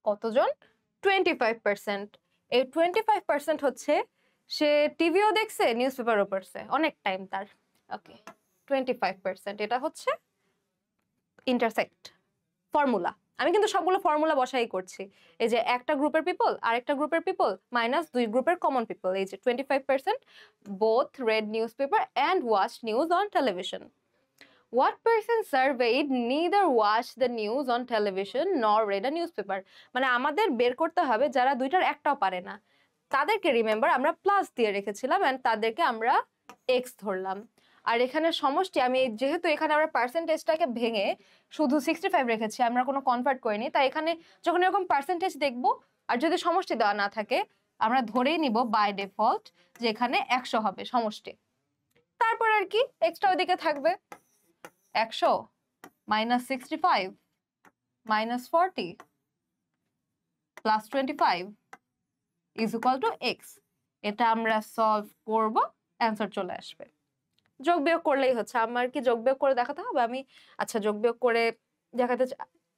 কতজন? 25%। এই 25% হচ্ছে সে টিভিও দেখছে নিউজপেপারও পড়ছে, অনেক টাইম তার। ওকে, 25%, এটা হচ্ছে ইন্টারসেক্ট ফর্মুলা। আমি কিন্তু সবগুলো ফর্মুলা বসাই করছি, এই যে একটা গ্রুপের পিপল আর একটা গ্রুপের পিপল মাইনাস দুই গ্রুপের কমন পিপল, এই যে 25% both read newspaper and watched news on television. What person surveyed neither watched the news on television nor read a newspaper? মানে আমাদের বের করতে হবে যারা দুইটার একটাও পারে না, তাদেরকে রিমেম্বার আমরা প্লাস দিয়ে রেখেছিলাম এন্ড তাদেরকে আমরা এক্স ধরলাম। আর এখানে সমষ্টি, আমি যেহেতু এখানে আমরা পার্সেন্টেজটাকে ভেঙে শুধু 65 রেখেছি, আমরা কোনো কনভার্ট করিনি, তাই এখানে যখন এরকম পার্সেন্টেজ দেখবো আর যদি সমষ্টি দেওয়া না থাকে আমরা ধরেই নিব বাই ডিফল্ট যে এখানে 100 হবে সমষ্টি। তারপর আর কি এক্সট্রা ওইদিকে থাকবে, 100 minus 65 minus 40 plus 25 is equal to x. এটা আমরা সলভ করব, অ্যান্সার চলে আসবে। যোগ বিয়োগ করলেই হচ্ছে, আমার কি যোগ বিয়োগ করে দেখাতে হবে? আমি আচ্ছা যোগ বিয়োগ করে দেখাতে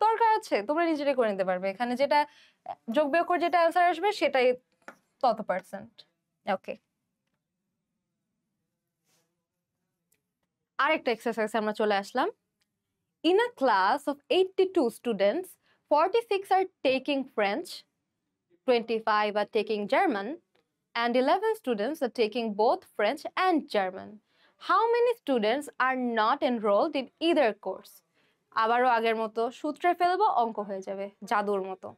দরকার আছে, তোমরা নিজেরাই করে নিতে পারবে। এখানে যেটা যোগ বিয়োগ করে যেটা অ্যান্সার আসবে সেটাই তত পার্সেন্ট। ওকে, আরেকটা এক্সারসাইজ আমরা চলে আসলাম। In a class of 82 students, 46 are taking French, 25 are taking German, and 11 students are taking both French and German. How many students are not enrolled in either course? আবারও আগের মতো সূত্রে ফেলবো, অঙ্ক হয়ে যাবে জাদুর মতো।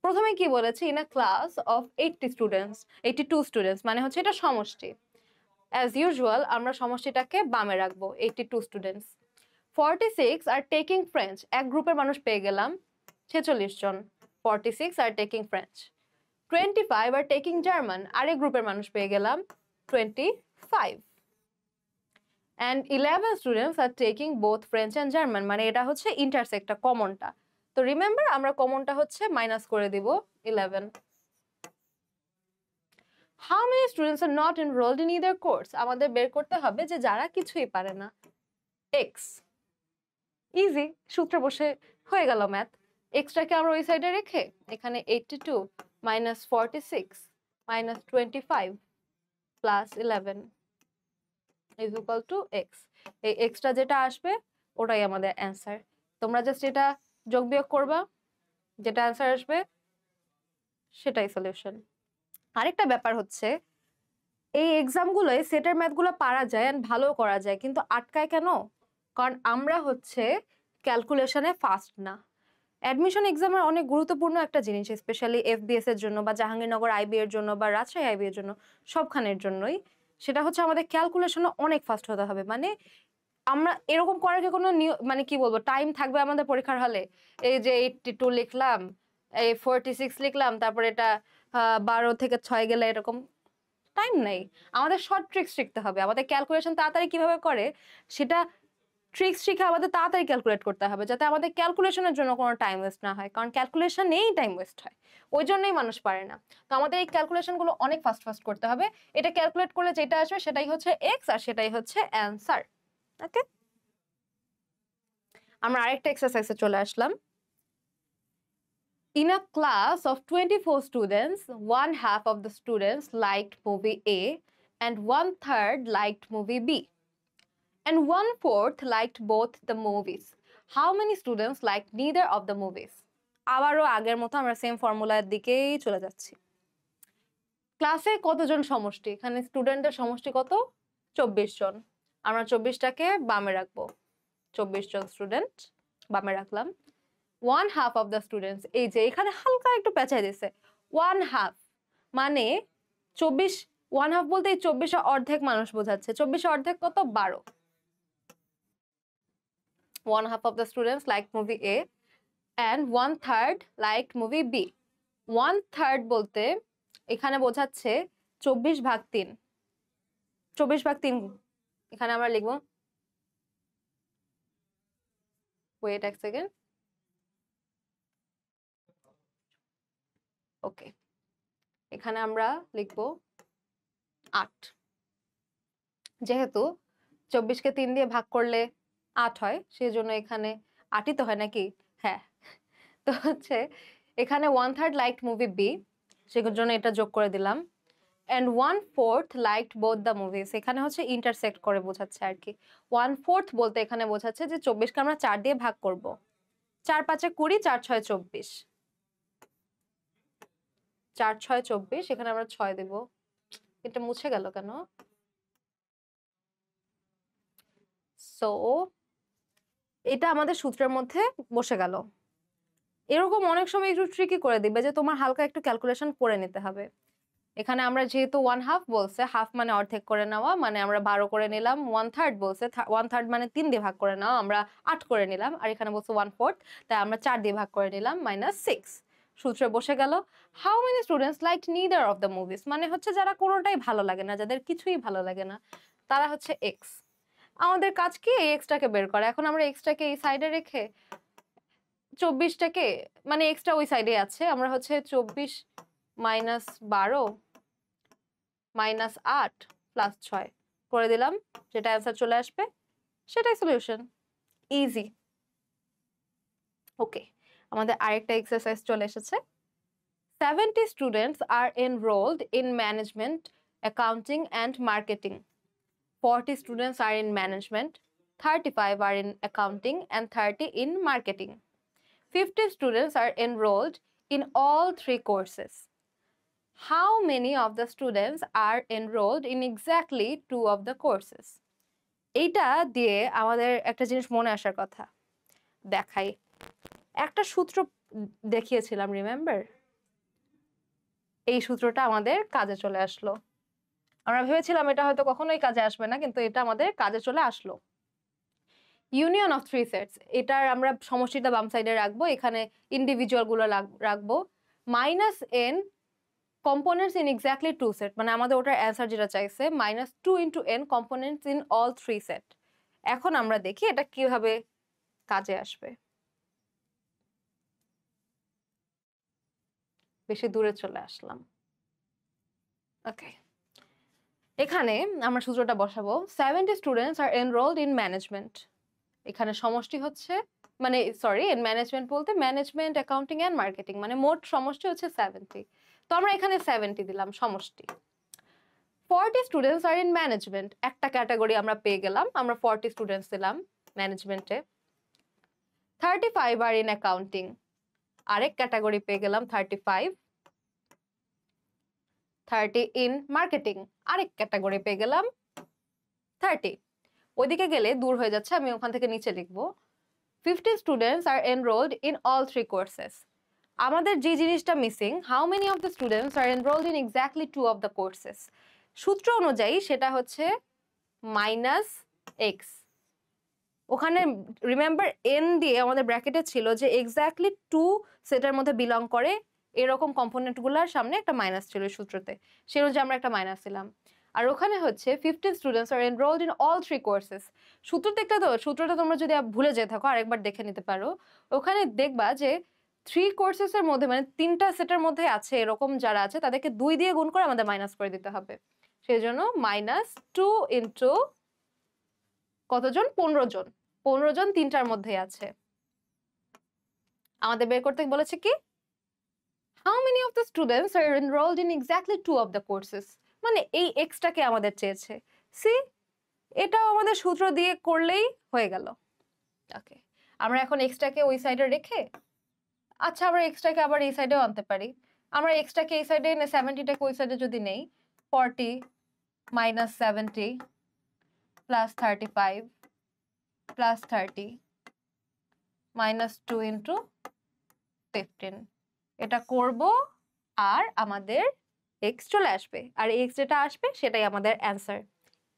প্রথমে কি বলেছে, in a class of 82 students, মানে হচ্ছে এটা সমষ্টি। As usual আমরা সমষ্টিটাকে বামে রাখবো, 82 students. 46 are taking French, এক গ্রুপের মানুষ পেয়ে গেলাম 46 জন, 46 are taking French. 25 are taking German, আরেক গ্রুপের মানুষ পেয়ে গেলাম 25. And 11 students are taking both French and German, মানে এটা হচ্ছে ইন্টারসেক্টটা কমনটা। তো রিমেম্বার আমরা কমনটা হচ্ছে মাইনাস করে দিব 11. How many students are not enrolled in either course, আমাদের বের করতে হবে যে যারা কিছুই পারে না। এক্স, ইজি, সূত্র বসে হয়ে গেল ম্যাথ। এক্সটাকে আমরা ওই সাইডে রেখে এখানে 82 minus 46 minus 25 plus 11 is equal to x. এই এক্সটা যেটা আসবে ওটাই আমাদের অ্যান্সার। তোমরা জাস্ট এটা যোগ বিয়োগ করবা, যেটা অ্যান্সার আসবে সেটাই সলিউশন। আরেকটা ব্যাপার হচ্ছে এই এক্সামগুলোয় সেটের ম্যাথগুলো পারা যায় এন্ড ভালো করা যায়, কিন্তু আটকায় কেন? কারণ আমরা হচ্ছে ক্যালকুলেশনে ফাস্ট না। অ্যাডমিশন এক্সামের অনেক গুরুত্বপূর্ণ একটা জিনিস, স্পেশালি এফবিএস এর জন্য বা জাহাঙ্গীরনগর আইবি এর জন্য বা রাজশাহী আইবি এর জন্য, সবখানের জন্যই সেটা হচ্ছে আমাদের ক্যালকুলেশনে অনেক ফাস্ট হতে হবে। মানে আমরা এরকম করার কি কোনো মানে কি বলবো টাইম থাকবে আমাদের পরীক্ষার হলে? এই যে 82 লিখলাম, এই 46 লিখলাম, তারপর এটা 12 থেকে 6 গেলে এরকম টাইম নেই। আমাদের শর্ট ট্রিক্স শিখতে হবে। আমাদের ক্যালকুলেশন তাড়াতাড়ি কিভাবে করে সেটা ট্রিক্স শিখে আমাদের তাড়াতাড়ি ক্যালকুলেট করতে হবে, যাতে আমাদের ক্যালকুলেশনের জন্য কোনো টাইম ওয়েস্ট না হয়। কারণ ক্যালকুলেশনেই টাইম ওয়েস্ট হয়, ওই জন্যই মানুষ পারে না। তো আমাদের এই ক্যালকুলেশনগুলো অনেক ফাস্ট ফাস্ট করতে হবে। এটা ক্যালকুলেট করলে যেটা আসবে সেটাই হচ্ছে এক্স, আর সেটাই হচ্ছে অ্যান্সার। ওকে, আমরা আরেকটা এক্সারসাইজে চলে আসলাম। In a class of 24 students, one half of the students liked movie A and one third liked movie B. And one fourth liked both the movies. How many students liked neither of the movies? আবারও আগের মতো আমরা same ফর্মুলার দিকেই চলে যাচ্ছি। ক্লাসে কতজন সমষ্টি? এখানে স্টুডেন্টের সমষ্টি কত? 24 জন। আমরা 24টাকে বামে রাখবো। 24 জন স্টুডেন্ট বামে রাখলাম। One half of the students, এই যে এখানে হালকা একটু পেঁচাই দিছে। ওয়ান হাফ মানে 24, ওয়ান হাফ বলতে এই 24 অর্ধেক মানুষ বোঝাচ্ছে। 24 অর্ধেক কত? 12। One half of the students liked movie A and one third liked movie B. One third বলতে এখানে বোঝাচ্ছে 24/3। 24/3 এখানে আমরা লিখবো, ওয়েট এক সেকেন্ড, ওকে, এখানে আমরা লিখবো 8। যেহেতু 24কে 3 দিয়ে ভাগ করলে 8 হয়, সেই জন্য এখানে 8ই তো হয় নাকি? হ্যাঁ। তো হচ্ছে এখানে one third liked movie B, সেটার জন্য এটা যোগ করে দিলাম। and one fourth liked both the movies, এখানে হচ্ছে ইন্টারসেক্ট করে বোঝাচ্ছে আর কি। ওয়ান ফোর্থ বলতে এখানে বোঝাচ্ছে যে 24কে আমরা 4 দিয়ে ভাগ করব। 4 5 20, 4 6 24, 4 6 24, এখানে আমরা 6 দেব। এটা মুছে গেল কেন? সো এটা আমাদের সূত্রের মধ্যে বসে গেল। এরকম অনেক সময় একটু ট্রিকি করে দিবে যে তোমার হালকা একটু ক্যালকুলেশন করে নিতে হবে। এখানে আমরা যেহেতু ওয়ান হাফ বলছে, হাফ মানে অর্ধেক করে নেওয়া, মানে আমরা 12 করে নিলাম। ওয়ান থার্ড বলছে, ওয়ান থার্ড মানে 3 দিয়ে ভাগ করে নেওয়া, আমরা 8 করে নিলাম। আর এখানে বলছে ওয়ান ফোর্থ, তাই আমরা 4 দিয়ে ভাগ করে নিলাম, -6। সূত্রে বসে গেল। How many students liked neither of the movies, মানে হচ্ছে যারা কোনোটাই ভালো লাগে না, যাদের কিছুই ভালো লাগে না, তারা হচ্ছে এক্স। আমাদের কাজ কি? এই এক্সটাকে বের করা। এখন আমরা এক্সটাকে এই সাইডে রেখে 24টাকে, মানে এক্সটা ওই সাইডে আছে, আমরা হচ্ছে 24 মাইনাস 12 মাইনাস 8 প্লাস 6 করে দিলাম, যেটা অ্যান্সার চলে আসবে সেটাই সলিউশন। ইজি। ওকে, আমাদের আরেকটা এক্সারসাইজ চলে এসেছে। 70 students are enrolled in management, accounting and marketing. 40 students are in management, 35 are in accounting and 30 in marketing. 50 students are enrolled in all 3 courses. How many of the students are enrolled in exactly 2 of the courses? এইটা দিয়ে আমাদের একটা জিনিস মনে আসার কথা। দেখাই, একটা সূত্র দেখিয়েছিলাম, রিমেম্বার? এই সূত্রটা আমাদের কাজে চলে আসলো। আমরা ভেবেছিলাম এটা হয়তো কখনোই কাজে আসবে না, কিন্তু এটা আমাদের কাজে চলে আসলো। ইউনিয়ন অফ 3 সেটস, এটার আমরা সমষ্টিটা বাম সাইডে রাখবো, এখানে ইন্ডিভিজুয়াল গুলো রাখবো। -n components in exactly 2 set, মানে আমাদের ওটার অ্যান্সার যেটা চাইছে -2 × n components in all 3 set। এখন আমরা দেখি এটা কিভাবে কাজে আসবে। বেশি দূরে চলে আসলাম। ওকে, এখানে আমরা সূত্রটা বসাবো 70 students are enrolled in management. এখানে সমষ্টি হচ্ছে মানে সরি ইন ম্যানেজমেন্ট বলতে ম্যানেজমেন্ট, অ্যাকাউন্টিং এন্ড মার্কেটিং, মানে মোট সমষ্টি হচ্ছে 70। তো আমরা এখানে 70 দিলাম সমষ্টি। 40 স্টুডেন্টস আর ইন ম্যানেজমেন্ট, একটা ক্যাটাগরি আমরা পেয়ে গেলাম, আমরা 40 স্টুডেন্টস দিলাম ম্যানেজমেন্টে। 35 আর ইন অ্যাকাউন্টিং, আরেক ক্যাটাগরি পেয়ে গেলাম 35। 30 ইন মার্কেটিং, আরেক ক্যাটাগরি পেয়ে গেলাম 30। ওইদিকে গেলে দূর হয়ে যাচ্ছে, আমি ওখান থেকে নিচে লিখবো 50 students are enrolled in all 3 courses. আমাদের যে জিনিসটা missing, how many of the students are enrolled in exactly 2 of the courses. সূত্র অনুযায়ী সেটা হচ্ছে মাইনাস এক্স। ওখানে রিমেম্বার এন দিয়ে আমাদের ব্র্যাকেটে ছিল যে এক্স্যাক্টলি 2 সেটার মধ্যে বিলং করে এরকম কম্পোনেন্টগুলোর সামনে একটা মাইনাস ছিল সূত্রতে, সেই অনুযায়ী আমরা একটা মাইনাস দিলাম। আর ওখানে হচ্ছে 15 students are enrolled in all 3 courses. সূত্রটা তোমরা যদি ভুলে যেয়ে থাকো আরেকবার দেখে নিতে পারো। ওখানে দেখবা যে 3 কোর্সেসের মধ্যে মানে 3টা সেটের মধ্যে আছে এরকম যারা আছে তাদেরকে 2 দিয়ে গুণ করে আমাদের মাইনাস করে দিতে হবে। সেই জন্য -2 ইন্টু কতজন, 15 জন। 15 জন 3টার মধ্যে আছে। আমাদের বের করতে বলেছে কি how many of the students are enrolled in exactly 2 of the courses, মানে এই এক্সটাকে আমাদের চেয়েছে। সি, এটাও আমাদের সূত্র দিয়ে করলেই হয়ে গেল। ওকে, আমরা এখন এক্সটাকে ওই সাইডে রেখে, আচ্ছা আমরা এক্সটাকে আবার এই সাইডেও আনতে পারি। আমরা এক্সটাকে এই সাইডে এনে 70টাকে ওই সাইডে যদি নেই, 40 - 70 + 35 + 30 -2 ইন্টু 15, এটা করব আর আমাদের এক্স চলে আসবে, আর এক্স যেটা আসবে সেটাই আমাদের অ্যান্সার।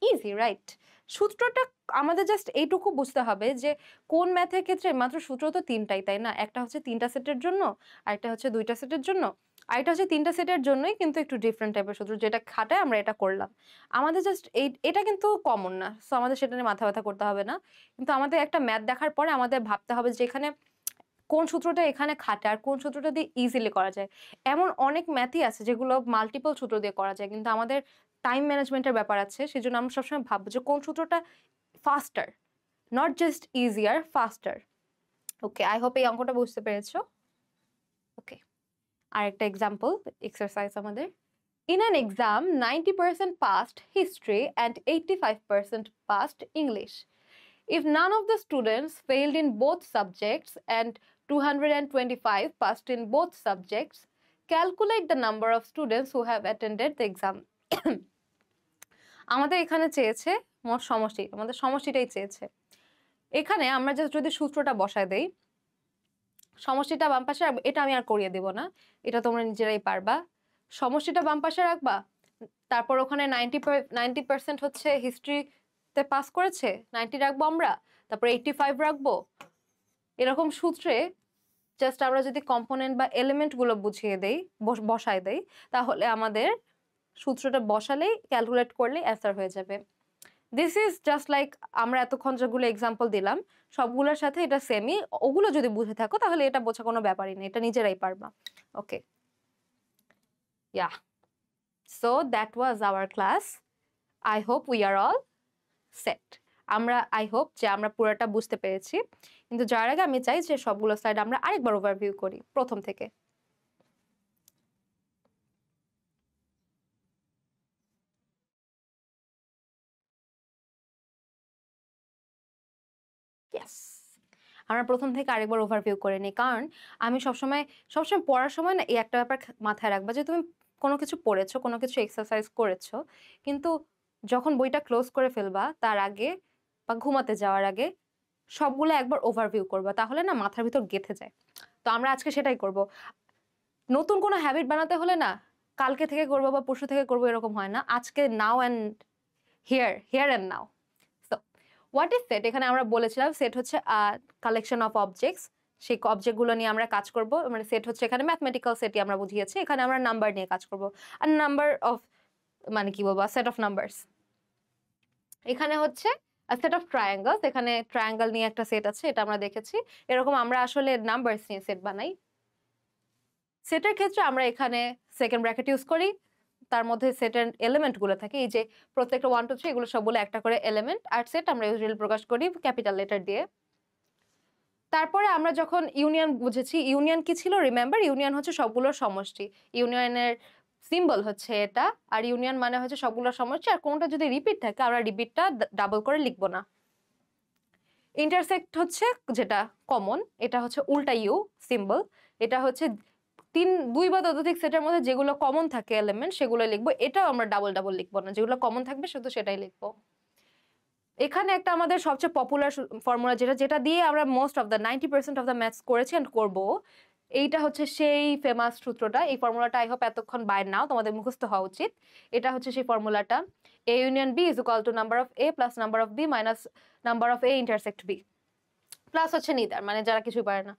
Easy, right? সূত্রটা আমাদের জাস্ট এইটুকু বুঝতে হবে যে কোন ম্যাথের ক্ষেত্রে মাত্র সূত্র তো 3টাই, তাই না? একটা হচ্ছে 3টা সেটের জন্য, আরেকটা হচ্ছে 2টা সেটের জন্য, আরেকটা হচ্ছে 3টা সেটের জন্যই কিন্তু একটু ডিফারেন্ট টাইপের সূত্র, যেটা খাটায় আমরা এটা করলাম। আমাদের জাস্ট এটা কিন্তু কমন না, সো আমাদের সেটা নিয়ে মাথা ব্যথা করতে হবে না। কিন্তু আমাদের একটা ম্যাথ দেখার পরে আমাদের ভাবতে হবে যে এখানে কোন সূত্রটা এখানে খাটে আর কোন সূত্রটা দিয়ে ইজিলি করা যায়। এমন অনেক ম্যাথই আছে যেগুলো মাল্টিপল সূত্র দিয়ে করা যায়, কিন্তু আমাদের টাইম ম্যানেজমেন্টের ব্যাপার আছে, সেজন্য আমরা সবসময় ভাববো যে কোন সূত্রটা ফাস্টার, not just easier, ফাস্টার। Okay, I hope এই অঙ্কটা বুঝতে পেরেছো। ওকে, আর একটা এক্সাম্পল এক্সারসাইজ আমাদের। In an exam, 90% passed history and 85% passed English. If none of the students failed in both subjects and 225 passed in both subjects, calculate the number of students who have attended the exam. আমাদের এখানে চেয়েছে মোট সমষ্টি, আমাদের সমষ্টিটাই চেয়েছে। এখানে আমরা যদি সূত্রটা বসায় দেই, সমষ্টিটা বাম পাশে রাখবো, এটা আমি আর করিয়ে দেব না, এটা তোমরা নিজেরাই পারবা। সমষ্টিটা বাম পাশে রাখবা, তারপর ওখানে 90% হচ্ছে হিস্ট্রিতে পাস করেছে, 90 রাখবো আমরা, তারপর 85 রাখবো। এরকম সূত্রে জাস্ট আমরা যদি কম্পোনেন্ট বা এলিমেন্ট গুলো বুঝিয়ে দেই, বসায় দেই, তাহলে আমাদের সূত্রটা বসালেই ক্যালকুলেট করলে অ্যান্সার হয়ে যাবে। দিস ইজ জাস্ট লাইক আমরা এতক্ষণ যেগুলো এক্সাম্পল দিলাম সবগুলোর সাথে এটা সেমই, ওগুলো যদি বুঝে থাকো তাহলে এটা বোঝা কোনো ব্যাপারই নেই, এটা নিজেরাই পারবা। Okay, yeah, so that was our class. I hope we are all set. I hope যে আমরা পুরোটা বুঝতে পেরেছি, কিন্তু যার আগে আমি চাই যে সবগুলো স্লাইড আমরা আরেকবার ওভারভিউ করি প্রথম থেকে। আমরা প্রথম থেকে আরেকবার ওভারভিউ করে নিই, কারণ আমি সবসময় পড়ার সময় না এই একটা ব্যাপার মাথায় রাখবা যে তুমি কোনো কিছু পড়েছো, কোনো কিছু এক্সারসাইজ করেছো, কিন্তু যখন বইটা ক্লোজ করে ফেলবা তার আগে বা ঘুমাতে যাওয়ার আগে সবগুলো একবার ওভারভিউ করবা, তাহলে না মাথার ভিতর গেঁথে যায়। তো আমরা আজকে সেটাই করব। নতুন কোনো হ্যাবিট বানাতে হলে না কালকে থেকে করবো বা পরশু থেকে করবো এরকম হয় না, আজকে now and here and now. So what is set? এখানে আমরা বলেছিলাম সেট হচ্ছে কালেকশন অফ অবজেক্টস, সেই অবজেক্টগুলো নিয়ে আমরা কাজ করব। মানে সেট হচ্ছে এখানে ম্যাথমেটিক্যাল সেটই আমরা বুঝিয়েছি, এখানে আমরা নাম্বার নিয়ে কাজ করব। আর নাম্বার অফ মানে কি বলবো, সেট অফ নাম্বারস। এখানে হচ্ছে সেট অফ ট্রায়াঙ্গলস, এখানে ট্রায়াঙ্গল নিয়ে একটা সেট আছে, এটা আমরা দেখেছি। এরকম আমরা আসলে নাম্বারস নিয়ে সেট বানাই। সেটের ক্ষেত্রে আমরা এখানে সেকেন্ড ব্র্যাকেট ইউজ করি, তার মধ্যে সেটের এলিমেন্ট গুলো থাকে, এই যে প্রত্যেকটা 1 2 3 এগুলো সবগুলো একটা করে এলিমেন্ট, আর সেট আমরা ইউজুয়ালি প্রকাশ করি ক্যাপিটাল লেটার দিয়ে। তারপরে আমরা যখন ইউনিয়ন বুঝেছি, ইউনিয়ন কি ছিল রিমেম্বার, ইউনিয়ন হচ্ছে সবগুলোর সমষ্টি, ইউনিয়নের সিম্বল হচ্ছে এটা, আর ইউনিয়ন মানে হচ্ছে সবগুলোর সমষ্টি, আর কোনটা যদি রিপিট থাকে আমরা রিপিটটা ডাবল করে লিখবো না। ইন্টারসেক্ট হচ্ছে যেটা কমন, এটা হচ্ছে উল্টা ইউ সিম্বল, এটা হচ্ছে দুই বা ততোধিক সেটের মধ্যে যেগুলো কমন থাকে এলিমেন্ট সেগুলো লিখবো, এটাও আমরা ডাবল ডাবল লিখবো না, যেগুলো কমন থাকবে শুধু সেটাই লিখবো। এখানে একটা আমাদের সবচেয়ে পপুলার ফর্মুলা যেটা দিয়ে আমরা most of the 90% of the maths করেছি এন্ড করবো, এইটা হচ্ছে সেই ফেমাস সূত্রটা। এই ফর্মুলাটা আই হোপ এতক্ষণ বাইর নাও তোমাদের মুখস্থ হওয়া উচিত। এটা হচ্ছে সেই ফর্মুলাটা, A union B is equal to number of A plus number of B minus number of A intersect B, plus হচ্ছে নিদার, মানে যারা কিছুই পারে না।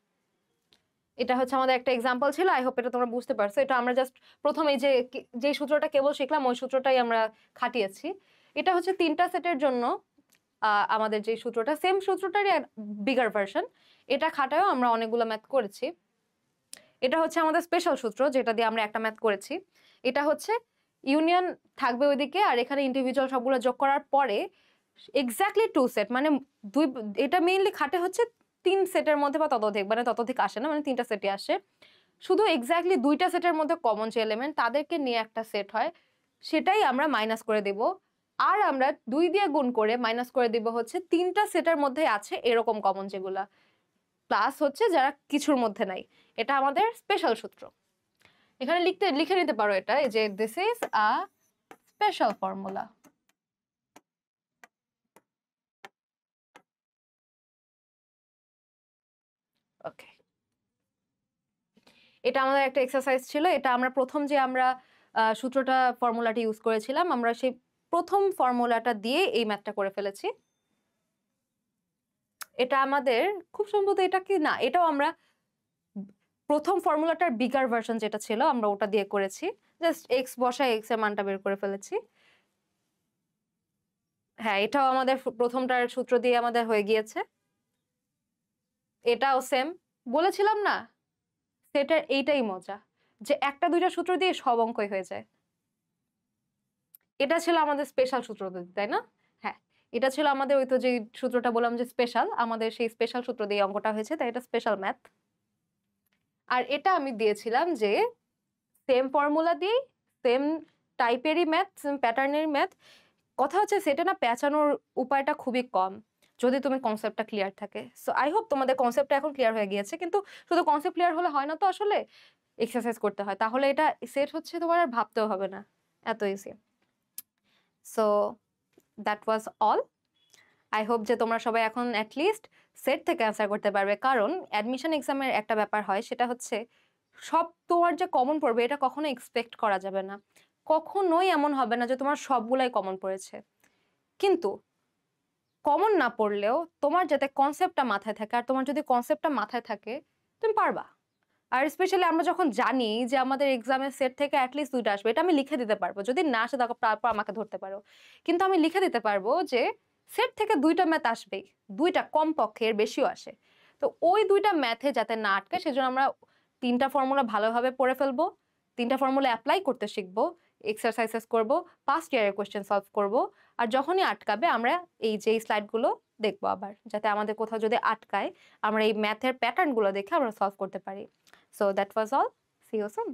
এটা হচ্ছে আমাদের একটা এক্সাম্পল ছিল, আই হোপ এটা তোমরা বুঝতে পারছো। এটা আমরা জাস্ট প্রথমে যে সূত্রটা কেবল শিখলাম ওই সূত্রটাই আমরা খাটিয়েছি। এটা হচ্ছে 3টা সেটের জন্য আমাদের যে সূত্রটা, সেম সূত্রটারই বিগার ভার্সন, এটা খাটায়ও আমরা অনেকগুলো ম্যাথ করেছি। এটা হচ্ছে আমাদের স্পেশাল সূত্র যেটা দিয়ে আমরা একটা ম্যাথ করেছি। এটা হচ্ছে ইউনিয়ন থাকবে ওইদিকে, আর এখানে ইন্ডিভিজুয়াল সবগুলো যোগ করার পরে এক্স্যাক্টলি 2 সেট, মানে এটা মেইনলি খাটে হচ্ছে 3 সেটের মধ্যে বা ততোধিক, মানে ততোধিক আসে না, মানে 3টা সেটই আসে। শুধু এক্স্যাক্টলি 2টা সেটের মধ্যে কমন যে এলিমেন্ট তাদেরকে নিয়ে একটা সেট হয়, সেটাই আমরা মাইনাস করে দেব। আর আমরা 2 দিয়ে গুণ করে মাইনাস করে দিব হচ্ছে 3টা সেটের মধ্যে আছে এরকম কমন যেগুলা, প্লাস হচ্ছে যারা কিছুর মধ্যে নাই। এটা আমাদের স্পেশাল সূত্র। এখানে লিখে নিতে পারো এটা, এই যে this is a special formula. Okay, এটা আমাদের একটা এক্সারসাইজ ছিল। এটা আমরা প্রথম যে আমরা সূত্রটা ফর্মুলাটি ইউজ করেছিলাম, আমরা সেই প্রথম ফর্মুলাটা দিয়ে এই ম্যাথটা করে ফেলেছি। এটা আমাদের খুব সম্ভবত এটা কি না, এটাও আমরা প্রথম ফর্মুলাটার বিগার ভার্সন যেটা ছিল আমরা ওটা দিয়ে করেছি, জাস্ট এক্স বসায় এক্স এর মানটা বের করে ফেলেছি। হ্যাঁ, এটাও আমাদের প্রথমটার সূত্র দিয়ে আমাদের হয়ে গিয়েছে। এটাও সেম, বলেছিলাম না সেটার এইটাই মজা যে একটা দুইটা সূত্র দিয়ে সব অঙ্কই হয়ে যায়। এটা ছিল আমাদের স্পেশাল সূত্র, তাই না? হ্যাঁ, এটা ছিল আমাদের ওই তো যে সূত্রটা বললাম যে স্পেশাল, আমাদের সেই স্পেশাল সূত্র দিয়ে অঙ্কটা হয়েছে, তাই এটা স্পেশাল ম্যাথ। আর এটা আমি দিয়েছিলাম যে সেম ফর্মুলা দিয়ে সেম টাইপেরই ম্যাথ, সেম প্যাটার্নের ম্যাথ। কথা হচ্ছে সেটা না পেঁচানোর উপায়টা খুবই কম যদি তুমি কনসেপ্টটা ক্লিয়ার থাকে। সো আই হোপ তোমাদের কনসেপ্টটা এখন ক্লিয়ার হয়ে গিয়েছে, কিন্তু শুধু কনসেপ্ট ক্লিয়ার হলে হয় না তো, আসলে এক্সারসাইজ করতে হয়, তাহলে এটা সেট হচ্ছে তোমার আর ভাবতেও হবে না, এত easy. So that was all. I hope যে তোমরা সবাই এখন অ্যাটলিস্ট সেট থেকে অ্যান্সার করতে পারবে, কারণ অ্যাডমিশন এক্সামের একটা ব্যাপার হয়, সেটা হচ্ছে সব তোমার যে কমন পড়বে এটা কখনো এক্সপেক্ট করা যাবে না। কখনোই এমন হবে না যে তোমার সবগুলাই কমন পড়েছে, কিন্তু কমন না পড়লেও তোমার যাতে কনসেপ্টটা মাথায় থাকে, আর তোমার যদি কনসেপ্টটা মাথায় থাকে তুমি পারবা। আর স্পেশালি আমরা যখন জানি যে আমাদের এক্সামের সেট থেকে অ্যাটলিস্ট 2টা আসবে, এটা আমি লিখে দিতে পারবো, যদি না আসে তারপর আমাকে ধরতে পারো, কিন্তু আমি লিখে দিতে পারবো যে সেট থেকে 2টা ম্যাথ আসবেই, 2টা কমপক্ষে, এর বেশিও আসে। তো ওই 2টা ম্যাথে যাতে না আটকে সেজন্য আমরা 3টা ফর্মুলা ভালোভাবে পড়ে ফেলবো, 3টা ফর্মুলা অ্যাপ্লাই করতে শিখবো, এক্সারসাইজেস করবো, পাস্ট ইয়ারের কোয়েশ্চেন সলভ করবো, আর যখনই আটকাবে আমরা এই যে স্লাইডগুলো দেখবো আবার, যাতে আমাদের কোথাও যদি আটকায় আমরা এই ম্যাথের প্যাটার্নগুলো দেখে আমরা সলভ করতে পারি। So that was all. See you soon.